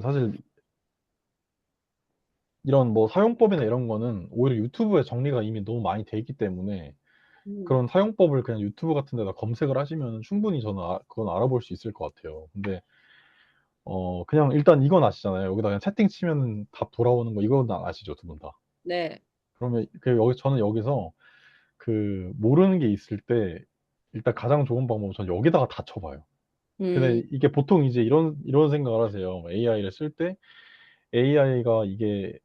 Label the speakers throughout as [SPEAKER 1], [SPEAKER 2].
[SPEAKER 1] 사실 이런 뭐 사용법이나 이런 거는 오히려 유튜브에 정리가 이미 너무 많이 돼 있기 때문에
[SPEAKER 2] 음.
[SPEAKER 1] 그런 사용법을 그냥 유튜브 같은 데다 검색을 하시면은 충분히 저는 그건 알아볼 수 있을 것 같아요. 근데 그냥 일단 이건 아시잖아요. 여기다 그냥 채팅 치면은 답 돌아오는 거 이건 아시죠, 두 분 다?
[SPEAKER 2] 네.
[SPEAKER 1] 그러면 저는 여기서 그 모르는 게 있을 때 일단 가장 좋은 방법은 저는 여기다가 다 쳐 봐요. 근데
[SPEAKER 2] 음.
[SPEAKER 1] 이게 보통 이제 이런 생각을 하세요. AI를 쓸 때 AI가 이게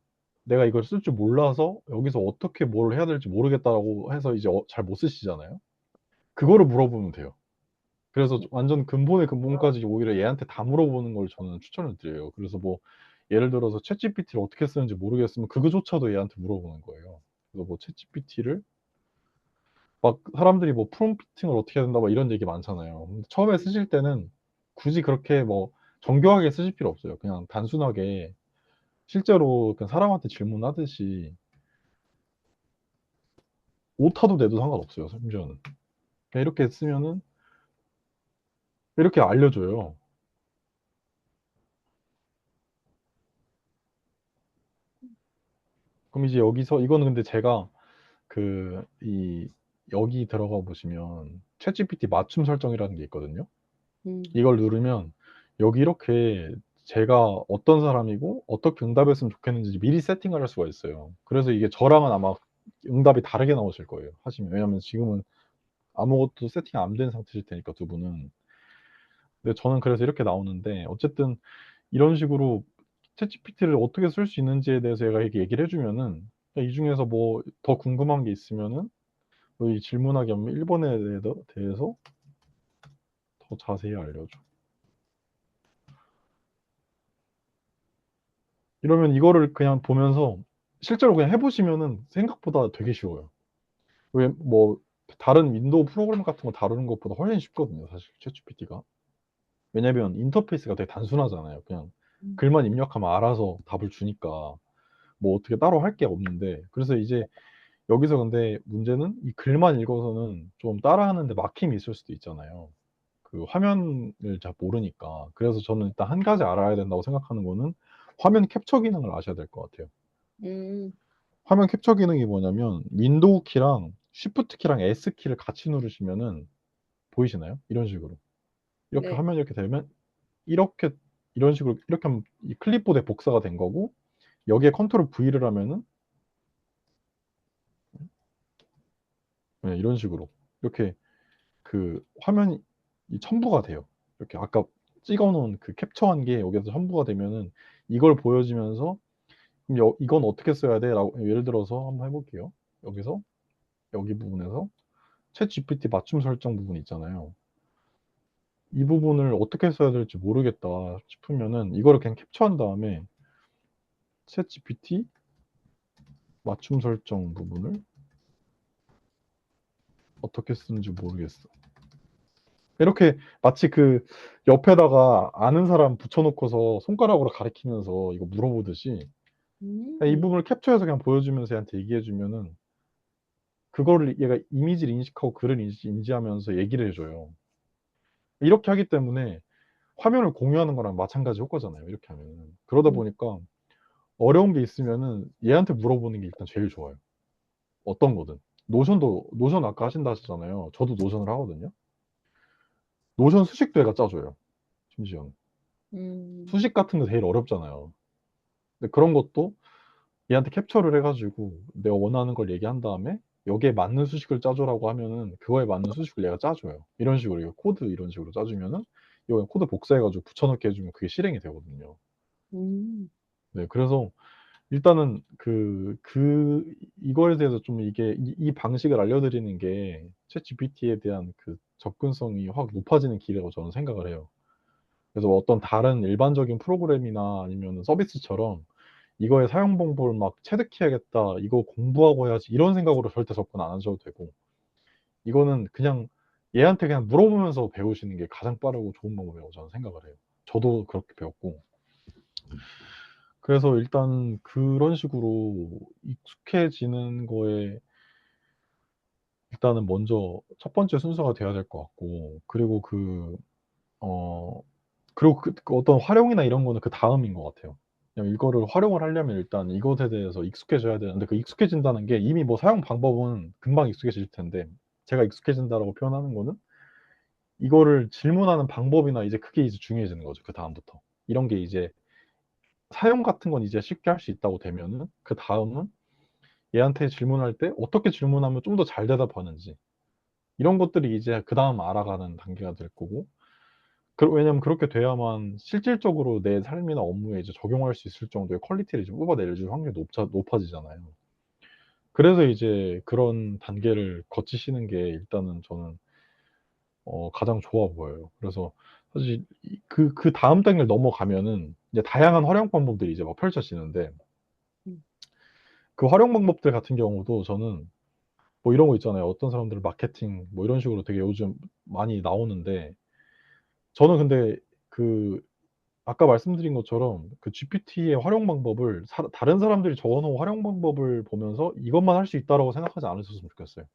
[SPEAKER 1] '내가 이걸 쓸 줄 몰라서 여기서 어떻게 뭘 해야 될지 모르겠다.'라고 해서 이제 잘 못 쓰시잖아요. 그거를 물어보면 돼요. 그래서 완전 근본의 근본까지 오히려 얘한테 다 물어보는 걸 저는 추천을 드려요. 그래서 뭐 예를 들어서 챗GPT를 어떻게 쓰는지 모르겠으면 그거조차도 얘한테 물어보는 거예요. 그래서 뭐 챗GPT를 막 사람들이 뭐 프롬프팅을 어떻게 해야 된다 막 이런 얘기 많잖아요. 근데 처음에 쓰실 때는 굳이 그렇게 뭐 정교하게 쓰실 필요 없어요. 그냥 단순하게 실제로 그냥 사람한테 질문하듯이 오타도 내도 상관없어요, 심지어는. 그냥 이렇게 쓰면은 이렇게 알려줘요. 그럼 이제 여기서 이거는 근데 제가 여기 들어가 보시면 챗GPT 맞춤 설정이라는 게 있거든요.
[SPEAKER 2] 음.
[SPEAKER 1] 이걸 누르면 여기 이렇게 제가 어떤 사람이고 어떻게 응답했으면 좋겠는지 미리 세팅을 할 수가 있어요. 그래서 이게 저랑은 아마 응답이 다르게 나오실 거예요, 하시면. 왜냐하면 지금은 아무것도 세팅 안 된 상태실 테니까 두 분은. 근데 저는 그래서 이렇게 나오는데 어쨌든 이런 식으로 챗GPT를 어떻게 쓸 수 있는지에 대해서 얘가 이렇게 얘기를 해 주면은 이 중에서 뭐 더 궁금한 게 있으면은 이 질문하기 하면 1 번에 대해서 더 자세히 알려줘. 이러면 이거를 그냥 보면서 실제로 그냥 해 보시면은 생각보다 되게 쉬워요. 왜 뭐 다른 윈도우 프로그램 같은 거 다루는 것보다 훨씬 쉽거든요, 사실 챗GPT가. 왜냐면 인터페이스가 되게 단순하잖아요. 그냥
[SPEAKER 2] 음.
[SPEAKER 1] 글만 입력하면 알아서 답을 주니까 뭐 어떻게 따로 할 게 없는데 그래서 이제 여기서 근데 문제는 이 글만 읽어서는 좀 따라하는데 막힘이 있을 수도 있잖아요. 그 화면을 잘 모르니까. 그래서 저는 일단 한 가지 알아야 된다고 생각하는 거는 화면 캡처 기능을 아셔야 될 것 같아요.
[SPEAKER 2] 음.
[SPEAKER 1] 화면 캡처 기능이 뭐냐면 윈도우 키랑 쉬프트 키랑 S 키를 같이 누르시면은 보이시나요? 이런 식으로. 이렇게
[SPEAKER 2] 네.
[SPEAKER 1] 화면이 이렇게 되면 이렇게 이런 식으로 이렇게 하면 이 클립보드에 복사가 된 거고 여기에 컨트롤 V를 하면은 네 이런 식으로 이렇게 그 화면이 첨부가 돼요. 이렇게 아까 찍어 놓은 그 캡처한 게 여기서 첨부가 되면은 이걸 보여주면서 "그럼 이건 어떻게 써야 돼?"라고 예를 들어서 한번 해 볼게요. 여기서 여기 부분에서 챗GPT 맞춤 설정 부분 있잖아요. 이 부분을 어떻게 써야 될지 모르겠다 싶으면은 이거를 그냥 캡처한 다음에 챗GPT 맞춤 설정 부분을 어떻게 쓰는지 모르겠어. 이렇게 마치 그 옆에다가 아는 사람 붙여 놓고서 손가락으로 가리키면서 이거 물어보듯이 이
[SPEAKER 2] 음.
[SPEAKER 1] 부분을 캡처해서 그냥 보여주면서 얘한테 얘기해 주면은 그거를 얘가 이미지를 인식하고 글을 인지하면서 얘기를 해 줘요. 이렇게 하기 때문에 화면을 공유하는 거랑 마찬가지 효과잖아요, 이렇게 하면은. 그러다
[SPEAKER 2] 음.
[SPEAKER 1] 보니까 어려운 게 있으면은 얘한테 물어보는 게 일단 제일 좋아요, 어떤 거든. 노션 아까 하신다 하셨잖아요. 저도 노션을 하거든요. 노션 수식도 얘가 짜 줘요, 심지어는.
[SPEAKER 2] 음.
[SPEAKER 1] 수식 같은 거 제일 어렵잖아요. 근데 그런 것도 얘한테 capture를 해 가지고 내가 원하는 걸 얘기한 다음에 여기에 맞는 수식을 짜 줘라고 하면은 그거에 맞는 수식을 얘가 짜 줘요. 이런 식으로 이거 코드 이런 식으로 짜 주면은 이거 그냥 코드 복사해 가지고 붙여 넣기 해 주면 그게 실행이 되거든요.
[SPEAKER 2] 음.
[SPEAKER 1] 네 그래서 일단은 이거에 대해서 좀 이게 이 방식을 알려드리는 게 챗GPT에 대한 그 접근성이 확 높아지는 길이라고 저는 생각을 해요. 그래서 어떤 다른 일반적인 프로그램이나 아니면은 서비스처럼 '이거의 사용 방법을 막 체득해야겠다. 이거 공부하고 해야지.' 이런 생각으로 절대 접근 안 하셔도 되고 이거는 그냥 얘한테 그냥 물어보면서 배우시는 게 가장 빠르고 좋은 방법이라고 저는 생각을 해요. 저도 그렇게 배웠고. 그래서 일단 그런 식으로 익숙해지는 거에 일단은 먼저 첫 번째 순서가 돼야 될 것 같고 그리고 어 그리고 그 어떤 활용이나 이런 거는 그 다음인 것 같아요. 그냥 이거를 활용을 하려면 일단 이것에 대해서 익숙해져야 되는데 그 익숙해진다는 게 이미 뭐 사용 방법은 금방 익숙해질 텐데 제가 익숙해진다라고 표현하는 거는 이거를 질문하는 방법이나 이제 그게 이제 중요해지는 거죠. 그다음부터. 이런 게 이제 사용 같은 건 이제 쉽게 할 수 있다고 되면은 그다음은 얘한테 질문할 때 어떻게 질문하면 좀 더 잘 대답하는지 이런 것들이 이제 그다음 알아가는 단계가 될 거고 왜냐면 그렇게 돼야만 실질적으로 내 삶이나 업무에 이제 적용할 수 있을 정도의 퀄리티를 이제 뽑아낼 확률이 높아지잖아요. 그래서 이제 그런 단계를 거치시는 게 일단은 저는 가장 좋아 보여요. 그래서 사실 그다음 단계를 넘어가면은 이제 다양한 활용 방법들이 이제 막 펼쳐지는데
[SPEAKER 2] 음.
[SPEAKER 1] 그 활용 방법들 같은 경우도 저는 뭐 이런 거 있잖아요. 어떤 사람들은 마케팅 뭐 이런 식으로 되게 요즘 많이 나오는데 저는 근데 그 아까 말씀드린 것처럼 그 GPT의 활용 방법을 다른 사람들이 적어 놓은 활용 방법을 보면서 '이것만 할 수 있다.'라고 생각하지 않으셨으면 좋겠어요.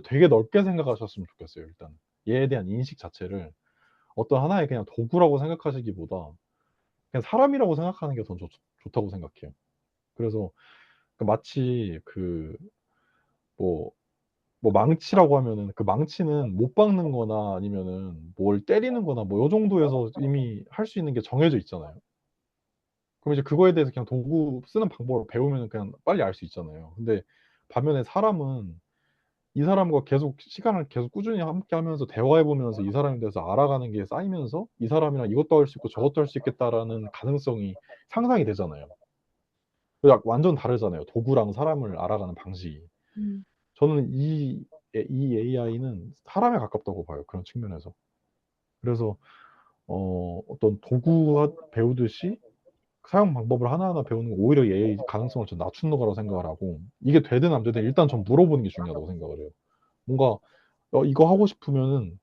[SPEAKER 1] 되게 넓게 생각하셨으면 좋겠어요 일단. 얘에 대한 인식 자체를 어떤 하나의 그냥 도구라고 생각하시기보다 그냥 사람이라고 생각하는 게 더 좋다고 생각해요. 그래서 마치 뭐 망치라고 하면은 그 망치는 못 박는 거나 아니면은 뭘 때리는 거나 뭐 요 정도에서 이미 할 수 있는 게 정해져 있잖아요. 그럼 이제 그거에 대해서 그냥 도구 쓰는 방법을 배우면은 그냥 빨리 알 수 있잖아요. 근데 반면에 사람은 이 사람과 계속 시간을 계속 꾸준히 함께 하면서 대화해 보면서 이 사람에 대해서 알아가는 게 쌓이면서 '이 사람이랑 이것도 할 수 있고 저것도 할 수 있겠다.'라는 가능성이 상상이 되잖아요. 완전 다르잖아요, 도구랑 사람을 알아가는 방식이.
[SPEAKER 2] 음.
[SPEAKER 1] 저는 이 AI는 사람에 가깝다고 봐요, 그런 측면에서. 그래서 어떤 도구 배우듯이 사용 방법을 하나하나 배우는 건 오히려 얘의 가능성을 좀 낮추는 거라고 생각을 하고 이게 되든 안 되든 일단 전 물어보는 게 중요하다고 생각을 해요. 뭔가 이거 하고 싶으면은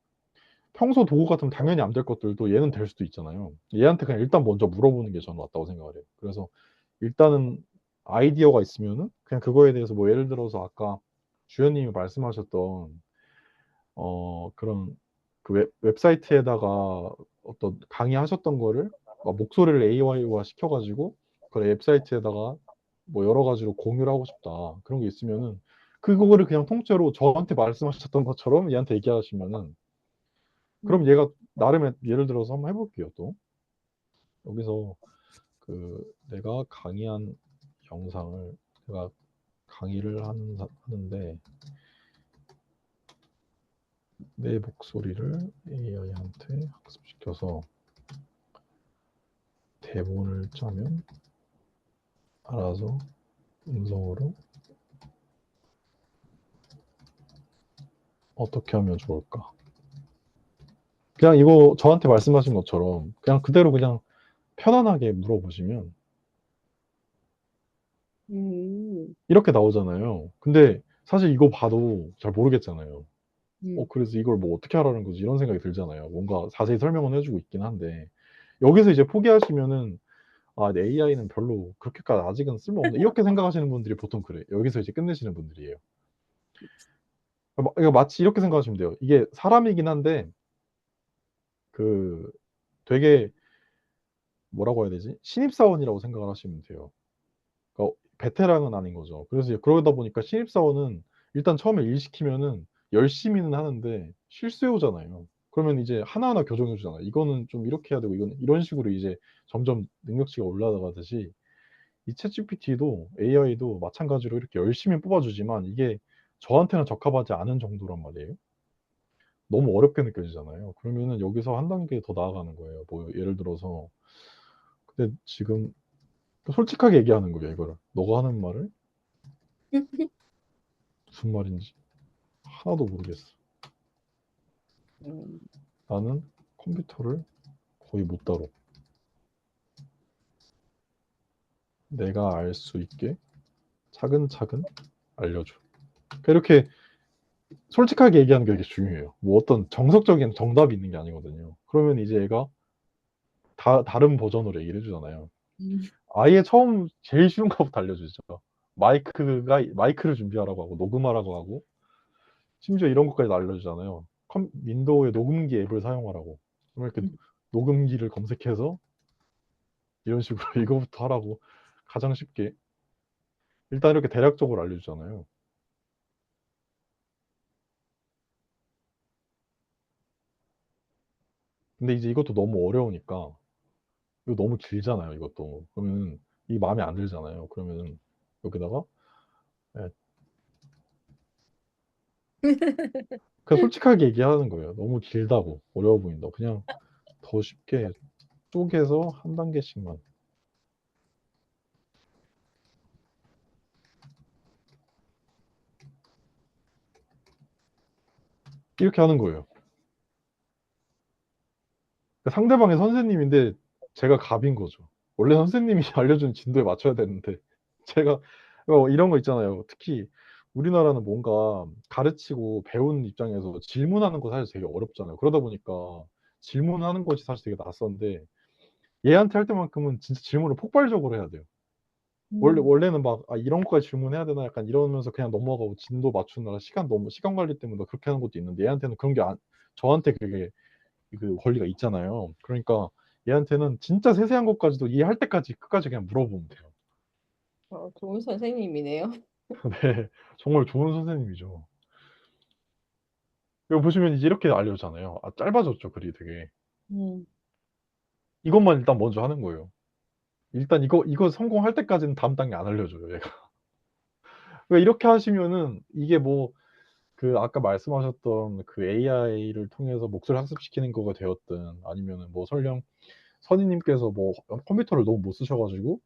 [SPEAKER 1] 평소 도구 같으면 당연히 안 될 것들도 얘는 될 수도 있잖아요. 얘한테 그냥 일단 먼저 물어보는 게 저는 맞다고 생각을 해요. 그래서 일단은 아이디어가 있으면은 그냥 그거에 대해서 뭐 예를 들어서 아까 주연님이 말씀하셨던 그런 그 웹사이트에다가 어떤 강의하셨던 거를 막 목소리를 AI화 시켜 가지고 그 웹사이트에다가 뭐 여러 가지로 공유를 하고 싶다. 그런 게 있으면은 그거를 그냥 통째로 저한테 말씀하셨던 것처럼 얘한테 얘기하시면은 그럼
[SPEAKER 2] 음.
[SPEAKER 1] 얘가 나름의 예를 들어서 한번 해 볼게요 또. 여기서 내가 강의한 영상을 내가 강의를 하는데 내 목소리를 AI한테 학습시켜서 대본을 짜면 알아서 음성으로 어떻게 하면 좋을까? 그냥 이거 저한테 말씀하신 것처럼 그냥 그대로 그냥 편안하게 물어보시면
[SPEAKER 2] 음.
[SPEAKER 1] 이렇게 나오잖아요. 근데 사실 이거 봐도 잘 모르겠잖아요.
[SPEAKER 2] 음.
[SPEAKER 1] 그래서 이걸 뭐 어떻게 하라는 거지? 이런 생각이 들잖아요. 뭔가 자세히 설명은 해 주고 있긴 한데 여기서 이제 포기하시면은 '아 내 AI는 별로 그렇게까지 아직은 쓸모없네.' 이렇게 생각하시는 분들이 보통 그래요. 여기서 이제 끝내시는 분들이에요. 이거 마치 이렇게 생각하시면 돼요. 이게 사람이긴 한데 그 되게 뭐라고 해야 되지? 신입사원이라고 생각을 하시면 돼요. 베테랑은 아닌 거죠. 그래서 이제 그러다 보니까 신입사원은 일단 처음에 일 시키면은 열심히는 하는데 실수해 오잖아요. 그러면 이제 하나하나 교정해 주잖아요. 이거는 좀 이렇게 해야 되고 이거는 이런 식으로 이제 점점 능력치가 올라가듯이 이 챗GPT도 AI도 마찬가지로 이렇게 열심히 뽑아 주지만 이게 저한테는 적합하지 않은 정도란 말이에요. 너무 어렵게 느껴지잖아요. 그러면은 여기서 한 단계 더 나아가는 거예요. 뭐 예를 들어서 근데 지금 솔직하게 얘기하는 거예요, 이거를. "너가 하는 말을 무슨 말인지 하나도 모르겠어.
[SPEAKER 2] 음.
[SPEAKER 1] 나는 컴퓨터를 거의 못 다뤄. 내가 알 수 있게 차근차근 알려줘." 그러니까 이렇게 솔직하게 얘기하는 게 되게 중요해요. 뭐 어떤 정석적인 정답이 있는 게 아니거든요. 그러면 이제 얘가 다른 버전으로 얘기를 해 주잖아요.
[SPEAKER 2] 음.
[SPEAKER 1] 아예 처음 제일 쉬운 거부터 알려주죠. 마이크를 준비하라고 하고 녹음하라고 하고 심지어 이런 것까지 알려주잖아요. 윈도우의 녹음기 앱을 사용하라고. 그럼 이렇게
[SPEAKER 2] 음.
[SPEAKER 1] 녹음기를 검색해서 이런 식으로 이거부터 하라고 가장 쉽게 일단 이렇게 대략적으로 알려주잖아요. 근데 이제 이것도 너무 어려우니까 이거 너무 길잖아요. 이것도 그러면 이 마음에 안 들잖아요. 그러면 여기다가 예, 그냥 솔직하게 얘기하는 거예요. 너무 길다고 어려워 보인다. 그냥 더 쉽게 쪼개서 한 단계씩만 이렇게 하는 거예요. 상대방이 선생님인데 제가 갑인 거죠. 원래 선생님이 알려준 진도에 맞춰야 되는데 제가 이런 거 있잖아요. 특히 우리나라는 뭔가 가르치고 배우는 입장에서 질문하는 거 사실 되게 어렵잖아요. 그러다 보니까 질문하는 것이 사실 되게 낯선데 얘한테 할 때만큼은 진짜 질문을 폭발적으로 해야 돼요.
[SPEAKER 2] 음,
[SPEAKER 1] 원래는 막 '아 이런 것까지 질문해야 되나?' 약간 이러면서 그냥 넘어가고 진도 맞추느라 시간 관리 때문에 그렇게 하는 것도 있는데 얘한테는 그런 게 저한테 그게 그 권리가 있잖아요. 그러니까 얘한테는 진짜 세세한 것까지도 이해할 때까지 끝까지 그냥 물어보면 돼요.
[SPEAKER 2] 좋은 선생님이네요.
[SPEAKER 1] 네. 정말 좋은 선생님이죠. 이거 보시면 이제 이렇게 알려주잖아요. 짧아졌죠, 글이 되게.
[SPEAKER 2] 음,
[SPEAKER 1] 이것만 일단 먼저 하는 거예요. 일단 이거 성공할 때까지는 다음 단계 안 알려줘요, 얘가. 그러니까 이렇게 하시면은 이게 뭐 아까 말씀하셨던 AI를 통해서 목소리 학습시키는 거가 되었든 아니면은 뭐 설령 선생님께서 뭐 컴퓨터를 너무 못 쓰셔 가지고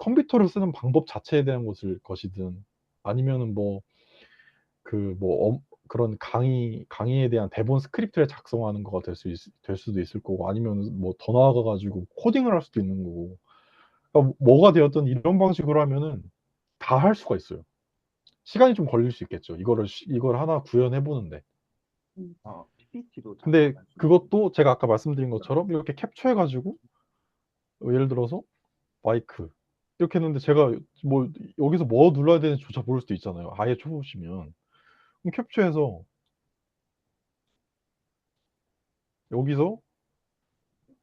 [SPEAKER 1] 컴퓨터를 쓰는 방법 자체에 대한 것이든 아니면은 뭐 그런 강의에 대한 대본 스크립트를 작성하는 거가 될 수도 있을 거고 아니면은 뭐 더 나아가 가지고 코딩을 할 수도 있는 거고. 그러니까 뭐가 되었든 이런 방식으로 하면은 다 할 수가 있어요. 시간이 좀 걸릴 수 있겠죠. 이걸 하나 구현해 보는데.
[SPEAKER 2] 음,
[SPEAKER 3] PPT도
[SPEAKER 1] 근데
[SPEAKER 3] 작성할 수 있는
[SPEAKER 1] 그것도 제가 아까 말씀드린 것처럼 이렇게 캡처해 가지고 예를 들어서 마이크 이렇게 했는데 제가 뭐 여기서 뭐 눌러야 되는지조차 모를 수도 있잖아요, 아예 초보시면. 그럼 캡처해서 여기서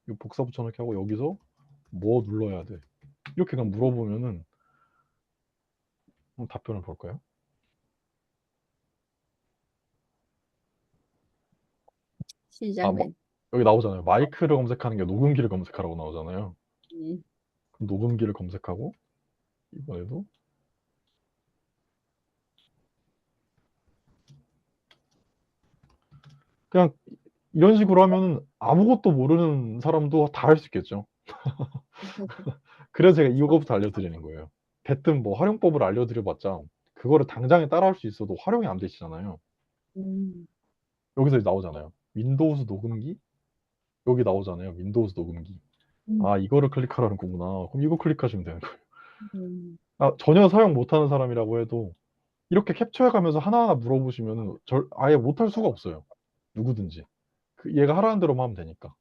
[SPEAKER 1] 이 복사 붙여 넣기 하고 여기서 뭐 눌러야 돼? 이렇게 그냥 물어보면은 한번 답변을 볼까요? 아 마
[SPEAKER 2] 시작은.
[SPEAKER 1] 여기 나오잖아요. 마이크를 검색하는 게 녹음기를 검색하라고 나오잖아요.
[SPEAKER 2] 음,
[SPEAKER 1] 그럼 녹음기를 검색하고 이번에도 그냥 이런 식으로 하면은 아무것도 모르는 사람도 다 할 수 있겠죠. 그래서 제가 이거부터 알려드리는 거예요. 대뜸 뭐 활용법을 알려드려 봤자 그거를 당장에 따라할 수 있어도 활용이 안 되시잖아요.
[SPEAKER 2] 음,
[SPEAKER 1] 여기서 나오잖아요. 윈도우즈 녹음기? 여기 나오잖아요. 윈도우즈 녹음기.
[SPEAKER 2] 음,
[SPEAKER 1] 아 이거를 클릭하라는 거구나. 그럼 이거 클릭하시면 되는 거예요.
[SPEAKER 2] 음,
[SPEAKER 1] 전혀 사용 못하는 사람이라고 해도 이렇게 capture 해 가면서 하나하나 물어보시면은 아예 못할 수가 없어요, 누구든지. 얘가 하라는 대로만 하면 되니까.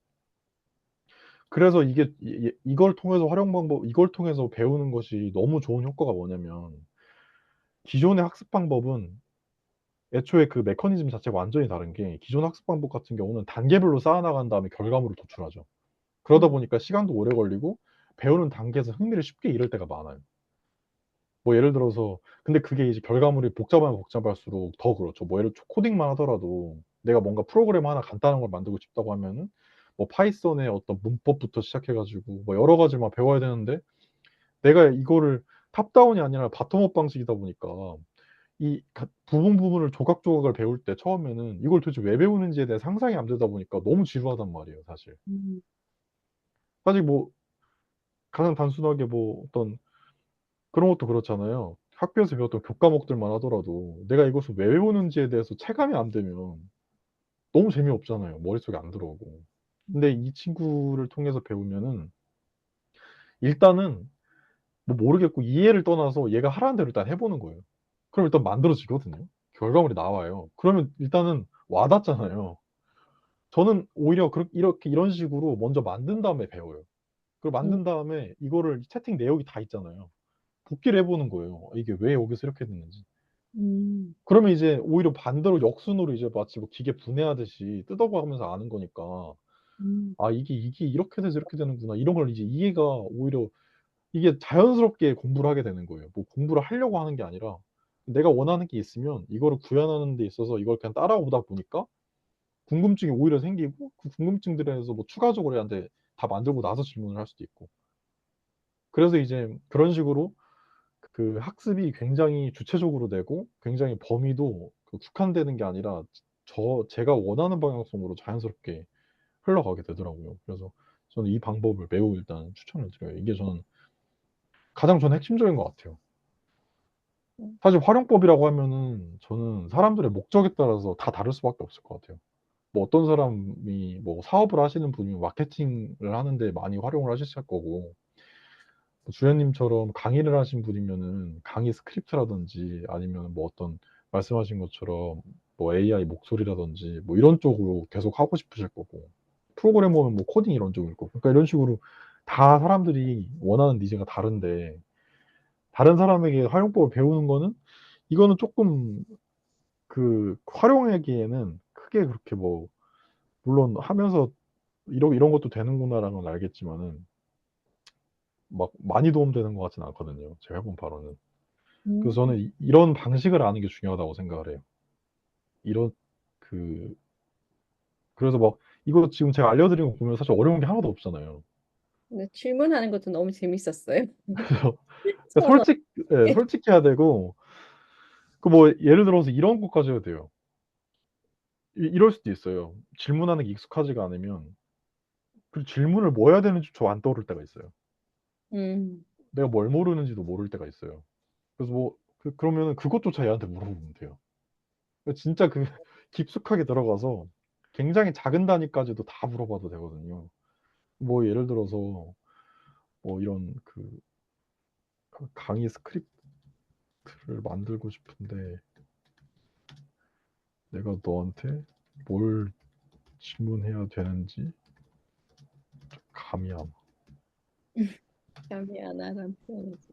[SPEAKER 1] 그래서 이게 이걸 통해서 배우는 것이 너무 좋은 효과가 뭐냐면 기존의 학습 방법은 애초에 메커니즘 자체가 완전히 다른 게 기존 학습 방법 같은 경우는 단계별로 쌓아 나간 다음에 결과물을 도출하죠. 그러다
[SPEAKER 2] 음,
[SPEAKER 1] 보니까 시간도 오래 걸리고 배우는 단계에서 흥미를 쉽게 잃을 때가 많아요. 뭐 예를 들어서 근데 그게 이제 결과물이 복잡하면 복잡할수록 더 그렇죠. 뭐 예를 들어 코딩만 하더라도 내가 뭔가 프로그램 하나 간단한 걸 만들고 싶다고 하면은 뭐 파이썬의 어떤 문법부터 시작해 가지고 뭐 여러 가지를 막 배워야 되는데 내가 이거를 탑다운이 아니라 바텀업 방식이다 보니까 부분을 조각조각을 배울 때 처음에는 이걸 도대체 왜 배우는지에 대해 상상이 안 되다 보니까 너무 지루하단 말이에요, 사실.
[SPEAKER 2] 음,
[SPEAKER 1] 사실 뭐 가장 단순하게 뭐 어떤 그런 것도 그렇잖아요. 학교에서 배웠던 교과목들만 하더라도 내가 이것을 왜 배우는지에 대해서 체감이 안 되면 너무 재미없잖아요. 머릿속에 안 들어오고. 근데 이 친구를 통해서 배우면은 일단은 뭐 모르겠고 이해를 떠나서 얘가 하라는 대로 일단 해 보는 거예요. 그럼 일단 만들어지거든요. 결과물이 나와요. 그러면 일단은 와 닿잖아요. 저는 오히려 이렇게 이런 식으로 먼저 만든 다음에 배워요. 그리고
[SPEAKER 2] 음,
[SPEAKER 1] 만든 다음에 이거를 채팅 내역이 다 있잖아요. 복기를 해 보는 거예요. 이게 왜 여기서 이렇게 됐는지.
[SPEAKER 2] 음,
[SPEAKER 1] 그러면 이제 오히려 반대로 역순으로 이제 마치 뭐 기계 분해하듯이 뜯어가면서 아는 거니까 아, 이게 이렇게 돼서 이렇게 되는구나. 이런 걸 이제 이해가 오히려 이게 자연스럽게 공부를 하게 되는 거예요. 뭐 공부를 하려고 하는 게 아니라 내가 원하는 게 있으면 이거를 구현하는 데 있어서 이걸 그냥 따라오다 보니까 궁금증이 오히려 생기고 그 궁금증들에 대해서 뭐 추가적으로 얘한테 다 만들고 나서 질문을 할 수도 있고. 그래서 이제 그런 식으로 그 학습이 굉장히 주체적으로 되고 굉장히 범위도 그 국한되는 게 아니라 제가 원하는 방향성으로 자연스럽게 흘러가게 되더라고요. 그래서 저는 이 방법을 매우 일단 추천을 드려요. 이게 저는 핵심적인 것 같아요.
[SPEAKER 2] 음,
[SPEAKER 1] 사실 활용법이라고 하면은 저는 사람들의 목적에 따라서 다 다를 수밖에 없을 것 같아요. 뭐 어떤 사람이 뭐 사업을 하시는 분이면 마케팅을 하는데 많이 활용을 하실 거고, 뭐 주연님처럼 강의를 하신 분이면은 강의 스크립트라든지 아니면 뭐 어떤 말씀하신 것처럼 뭐 AI 목소리라든지 뭐 이런 쪽으로 계속 하고 싶으실 거고, 프로그래머는 뭐 코딩 이런 쪽일 거고. 그러니까 이런 식으로 다 사람들이 원하는 니즈가 다른데 다른 사람에게 활용법을 배우는 거는 이거는 조금 그 활용하기에는 크게 그렇게 뭐 물론 하면서 이런 것도 되는구나라는 건 알겠지만은 막 많이 도움되는 것 같지는 않거든요. 제가 해본 바로는. 그래서
[SPEAKER 2] 음,
[SPEAKER 1] 저는 이런 방식을 아는 게 중요하다고 생각을 해요. 이런 그 그래서 막 이거 지금 제가 알려드린 거 보면 사실 어려운 게 하나도 없잖아요.
[SPEAKER 2] 근데 질문하는 것도 너무 재밌었어요.
[SPEAKER 1] 그래서
[SPEAKER 2] 서로.
[SPEAKER 1] 솔직해야 되고 그 뭐 예를 들어서 이런 것까지 해도 돼요. 이럴 수도 있어요. 질문하는 게 익숙하지가 않으면 그 질문을 뭐 해야 되는지 저 안 떠오를 때가 있어요.
[SPEAKER 2] 음,
[SPEAKER 1] 내가 뭘 모르는지도 모를 때가 있어요. 그래서 뭐 그러면은 그것조차 얘한테 물어보면 돼요. 진짜 깊숙하게 들어가서 굉장히 작은 단위까지도 다 물어봐도 되거든요. 뭐 예를 들어서 뭐 이런 강의 스크립트를 만들고 싶은데 내가 너한테 뭘 질문해야 되는지 감이 안 와.
[SPEAKER 2] 감이 안 와는 표현이지.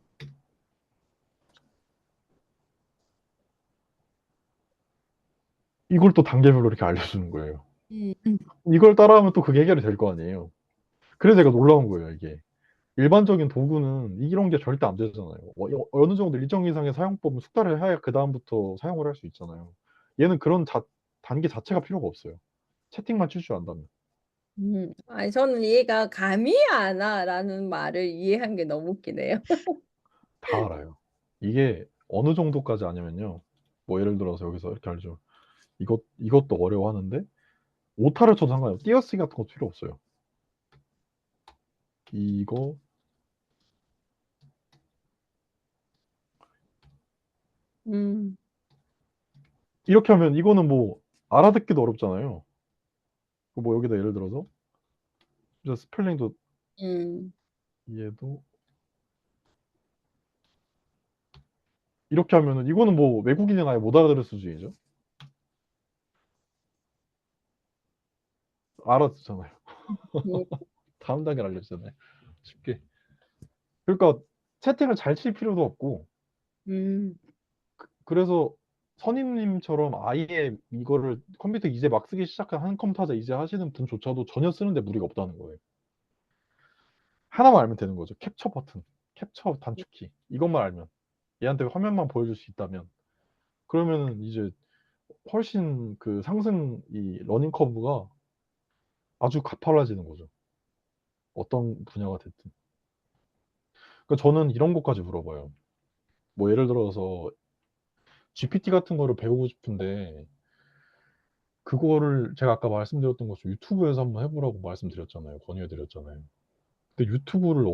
[SPEAKER 1] 이걸 또 단계별로 이렇게 알려주는 거예요.
[SPEAKER 2] 음,
[SPEAKER 1] 이걸 따라하면 또 그게 해결이 될 거 아니에요. 그래서 제가 놀라운 거예요, 이게. 일반적인 도구는 이런 게 절대 안 되잖아요. 어느 정도 일정 이상의 사용법은 숙달을 해야 그다음부터 사용을 할 수 있잖아요. 얘는 그런 단계 자체가 필요가 없어요. 채팅만 칠 줄 안다면.
[SPEAKER 2] 아니, 저는 얘가 감이 안 와라는 말을 이해한 게 너무 웃기네요.
[SPEAKER 1] 다 알아요. 이게 어느 정도까지 아니면요. 뭐 예를 들어서 여기서 이렇게 알죠. 이것도 어려워하는데 오타를 쳐도 상관없어요. 띄어쓰기 같은 거 필요 없어요. 이거
[SPEAKER 2] 음,
[SPEAKER 1] 이렇게 하면 이거는 뭐 알아듣기도 어렵잖아요. 뭐 여기다 예를 들어서 진짜 스펠링도
[SPEAKER 2] 음,
[SPEAKER 1] 얘도 이렇게 하면은 이거는 뭐 외국인은 아예 못 알아들을 수준이죠. 알아듣잖아요.
[SPEAKER 2] 음,
[SPEAKER 1] 다음 단계를 알려주잖아요. 쉽게. 그러니까 채팅을 잘 칠 필요도 없고
[SPEAKER 2] 음,
[SPEAKER 1] 그래서 선임님처럼 아예 이거를 컴퓨터 이제 막 쓰기 시작한 한 컴퓨터 이제 하시는 분조차도 전혀 쓰는데 무리가 없다는 거예요. 하나만 알면 되는 거죠. 캡처 버튼, 캡처 단축키 이것만 알면 얘한테 화면만 보여줄 수 있다면 그러면은 이제 훨씬 그 상승 이 러닝 커브가 아주 가팔라지는 거죠. 어떤 분야가 됐든. 그러니까 저는 이런 것까지 물어봐요. 뭐 예를 들어서 GPT 같은 거를 배우고 싶은데 그거를 제가 아까 말씀드렸던 것처럼 유튜브에서 한번 해보라고 말씀드렸잖아요. 권유해드렸잖아요. 근데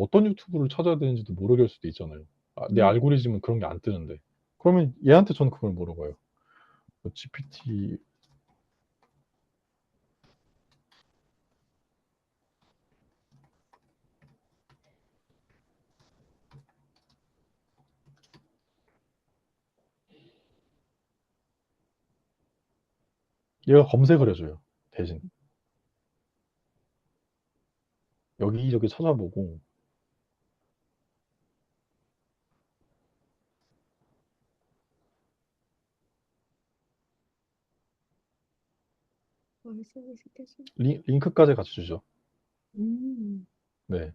[SPEAKER 1] 어떤 유튜브를 찾아야 되는지도 모르겠을 수도 있잖아요. 내
[SPEAKER 2] 음,
[SPEAKER 1] 알고리즘은 그런 게 안 뜨는데. 그러면 얘한테 저는 그걸 물어봐요. GPT 얘가 검색을 해줘요. 대신 여기저기 찾아보고
[SPEAKER 2] 머릿속에 스케줄.
[SPEAKER 1] 링크까지 같이 주죠.
[SPEAKER 2] 음.
[SPEAKER 1] 네.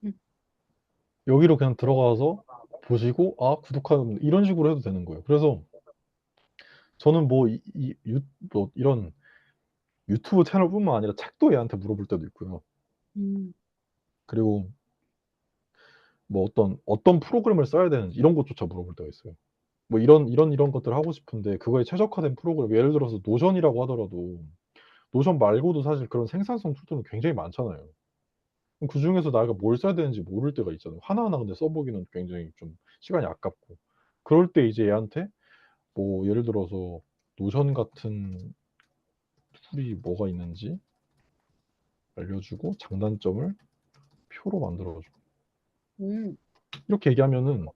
[SPEAKER 2] 음.
[SPEAKER 1] 여기로 그냥 들어가서 보시고 아 구독하면 이런 식으로 해도 되는 거예요. 그래서 저는 뭐 뭐 이런 유튜브 채널뿐만 아니라 책도 얘한테 물어볼 때도 있고요.
[SPEAKER 2] 음.
[SPEAKER 1] 그리고 뭐 어떤 프로그램을 써야 되는지 이런 것조차 물어볼 때가 있어요. 뭐 이런 것들을 하고 싶은데 그거에 최적화된 프로그램 예를 들어서 노션이라고 하더라도 노션 말고도 사실 그런 생산성 툴들은 굉장히 많잖아요. 그럼 그중에서 내가 뭘 써야 되는지 모를 때가 있잖아요. 하나하나 근데 써 보기는 굉장히 좀 시간이 아깝고. 그럴 때 이제 얘한테 뭐 예를 들어서 노션 같은 툴이 뭐가 있는지 알려주고 장단점을 표로 만들어 주고
[SPEAKER 2] 음.
[SPEAKER 1] 이렇게 얘기하면은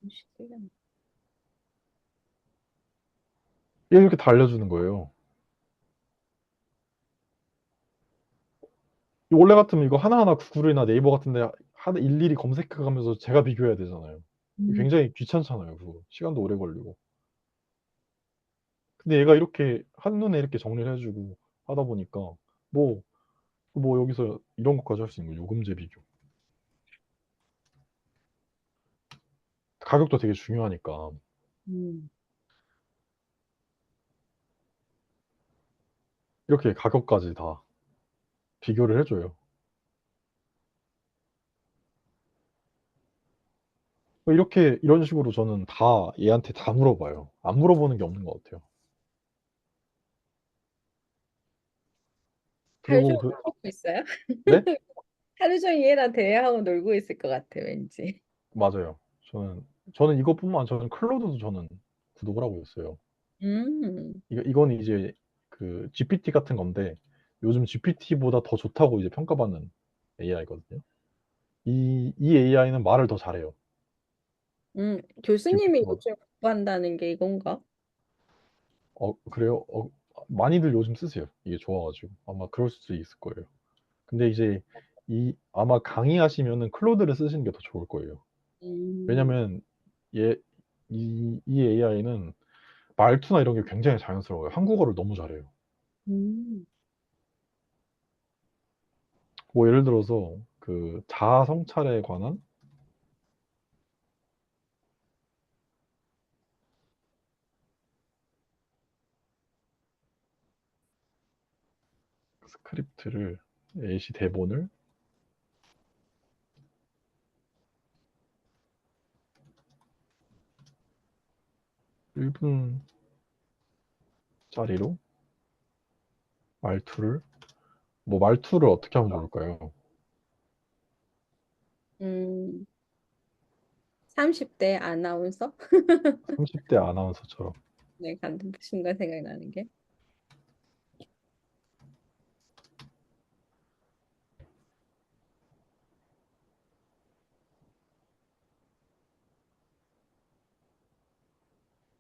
[SPEAKER 2] 신기하네.
[SPEAKER 1] 얘 이렇게 다 알려주는 거예요. 원래 같으면 이거 하나하나 구글이나 네이버 같은 데 하나 일일이 검색해 가면서 제가 비교해야 되잖아요.
[SPEAKER 2] 음.
[SPEAKER 1] 굉장히 귀찮잖아요 그거. 시간도 오래 걸리고. 근데 얘가 이렇게 한눈에 이렇게 정리를 해 주고 하다 보니까 뭐 여기서 이런 것까지 할 수 있는 거예요. 요금제 비교. 가격도 되게 중요하니까.
[SPEAKER 2] 음.
[SPEAKER 1] 이렇게 가격까지 다 비교를 해 줘요. 이렇게 이런 식으로 저는 다 얘한테 다 물어봐요. 안 물어보는 게 없는 것 같아요.
[SPEAKER 2] 하루
[SPEAKER 1] 그리고
[SPEAKER 2] 종일
[SPEAKER 1] 그
[SPEAKER 2] 하고 있어요?
[SPEAKER 1] 네?
[SPEAKER 2] 하루 종일 얘랑 대화하고 놀고 있을 것 같아, 왠지.
[SPEAKER 1] 맞아요. 저는 이것뿐만 아니라 저는 클로드도 저는 구독을 하고 있어요.
[SPEAKER 2] 음.
[SPEAKER 1] 이거는 이제 그 GPT 같은 건데 요즘 GPT보다 더 좋다고 이제 평가받는 AI거든요. 이 AI는 말을 더 잘해요.
[SPEAKER 2] 교수님이
[SPEAKER 1] GPT보다.
[SPEAKER 2] 요즘 공부한다는 게 이건가?
[SPEAKER 1] 그래요? 많이들 요즘 쓰세요. 이게 좋아 가지고. 아마 그럴 수도 있을 거예요. 근데 이제 아마 강의하시면은 클로드를 쓰시는 게 더 좋을 거예요.
[SPEAKER 2] 음.
[SPEAKER 1] 왜냐면 얘 이 AI는 말투나 이런 게 굉장히 자연스러워요. 한국어를 너무 잘해요.
[SPEAKER 2] 음.
[SPEAKER 1] 뭐 예를 들어서 그 자아 성찰에 관한 스크립트를 예시 대본을 1 분짜리로 말투를 어떻게 하면 좋을까요?
[SPEAKER 2] 음. 30대 아나운서?
[SPEAKER 1] 30대 아나운서처럼.
[SPEAKER 2] 네, 간단 순간 생각나는 게.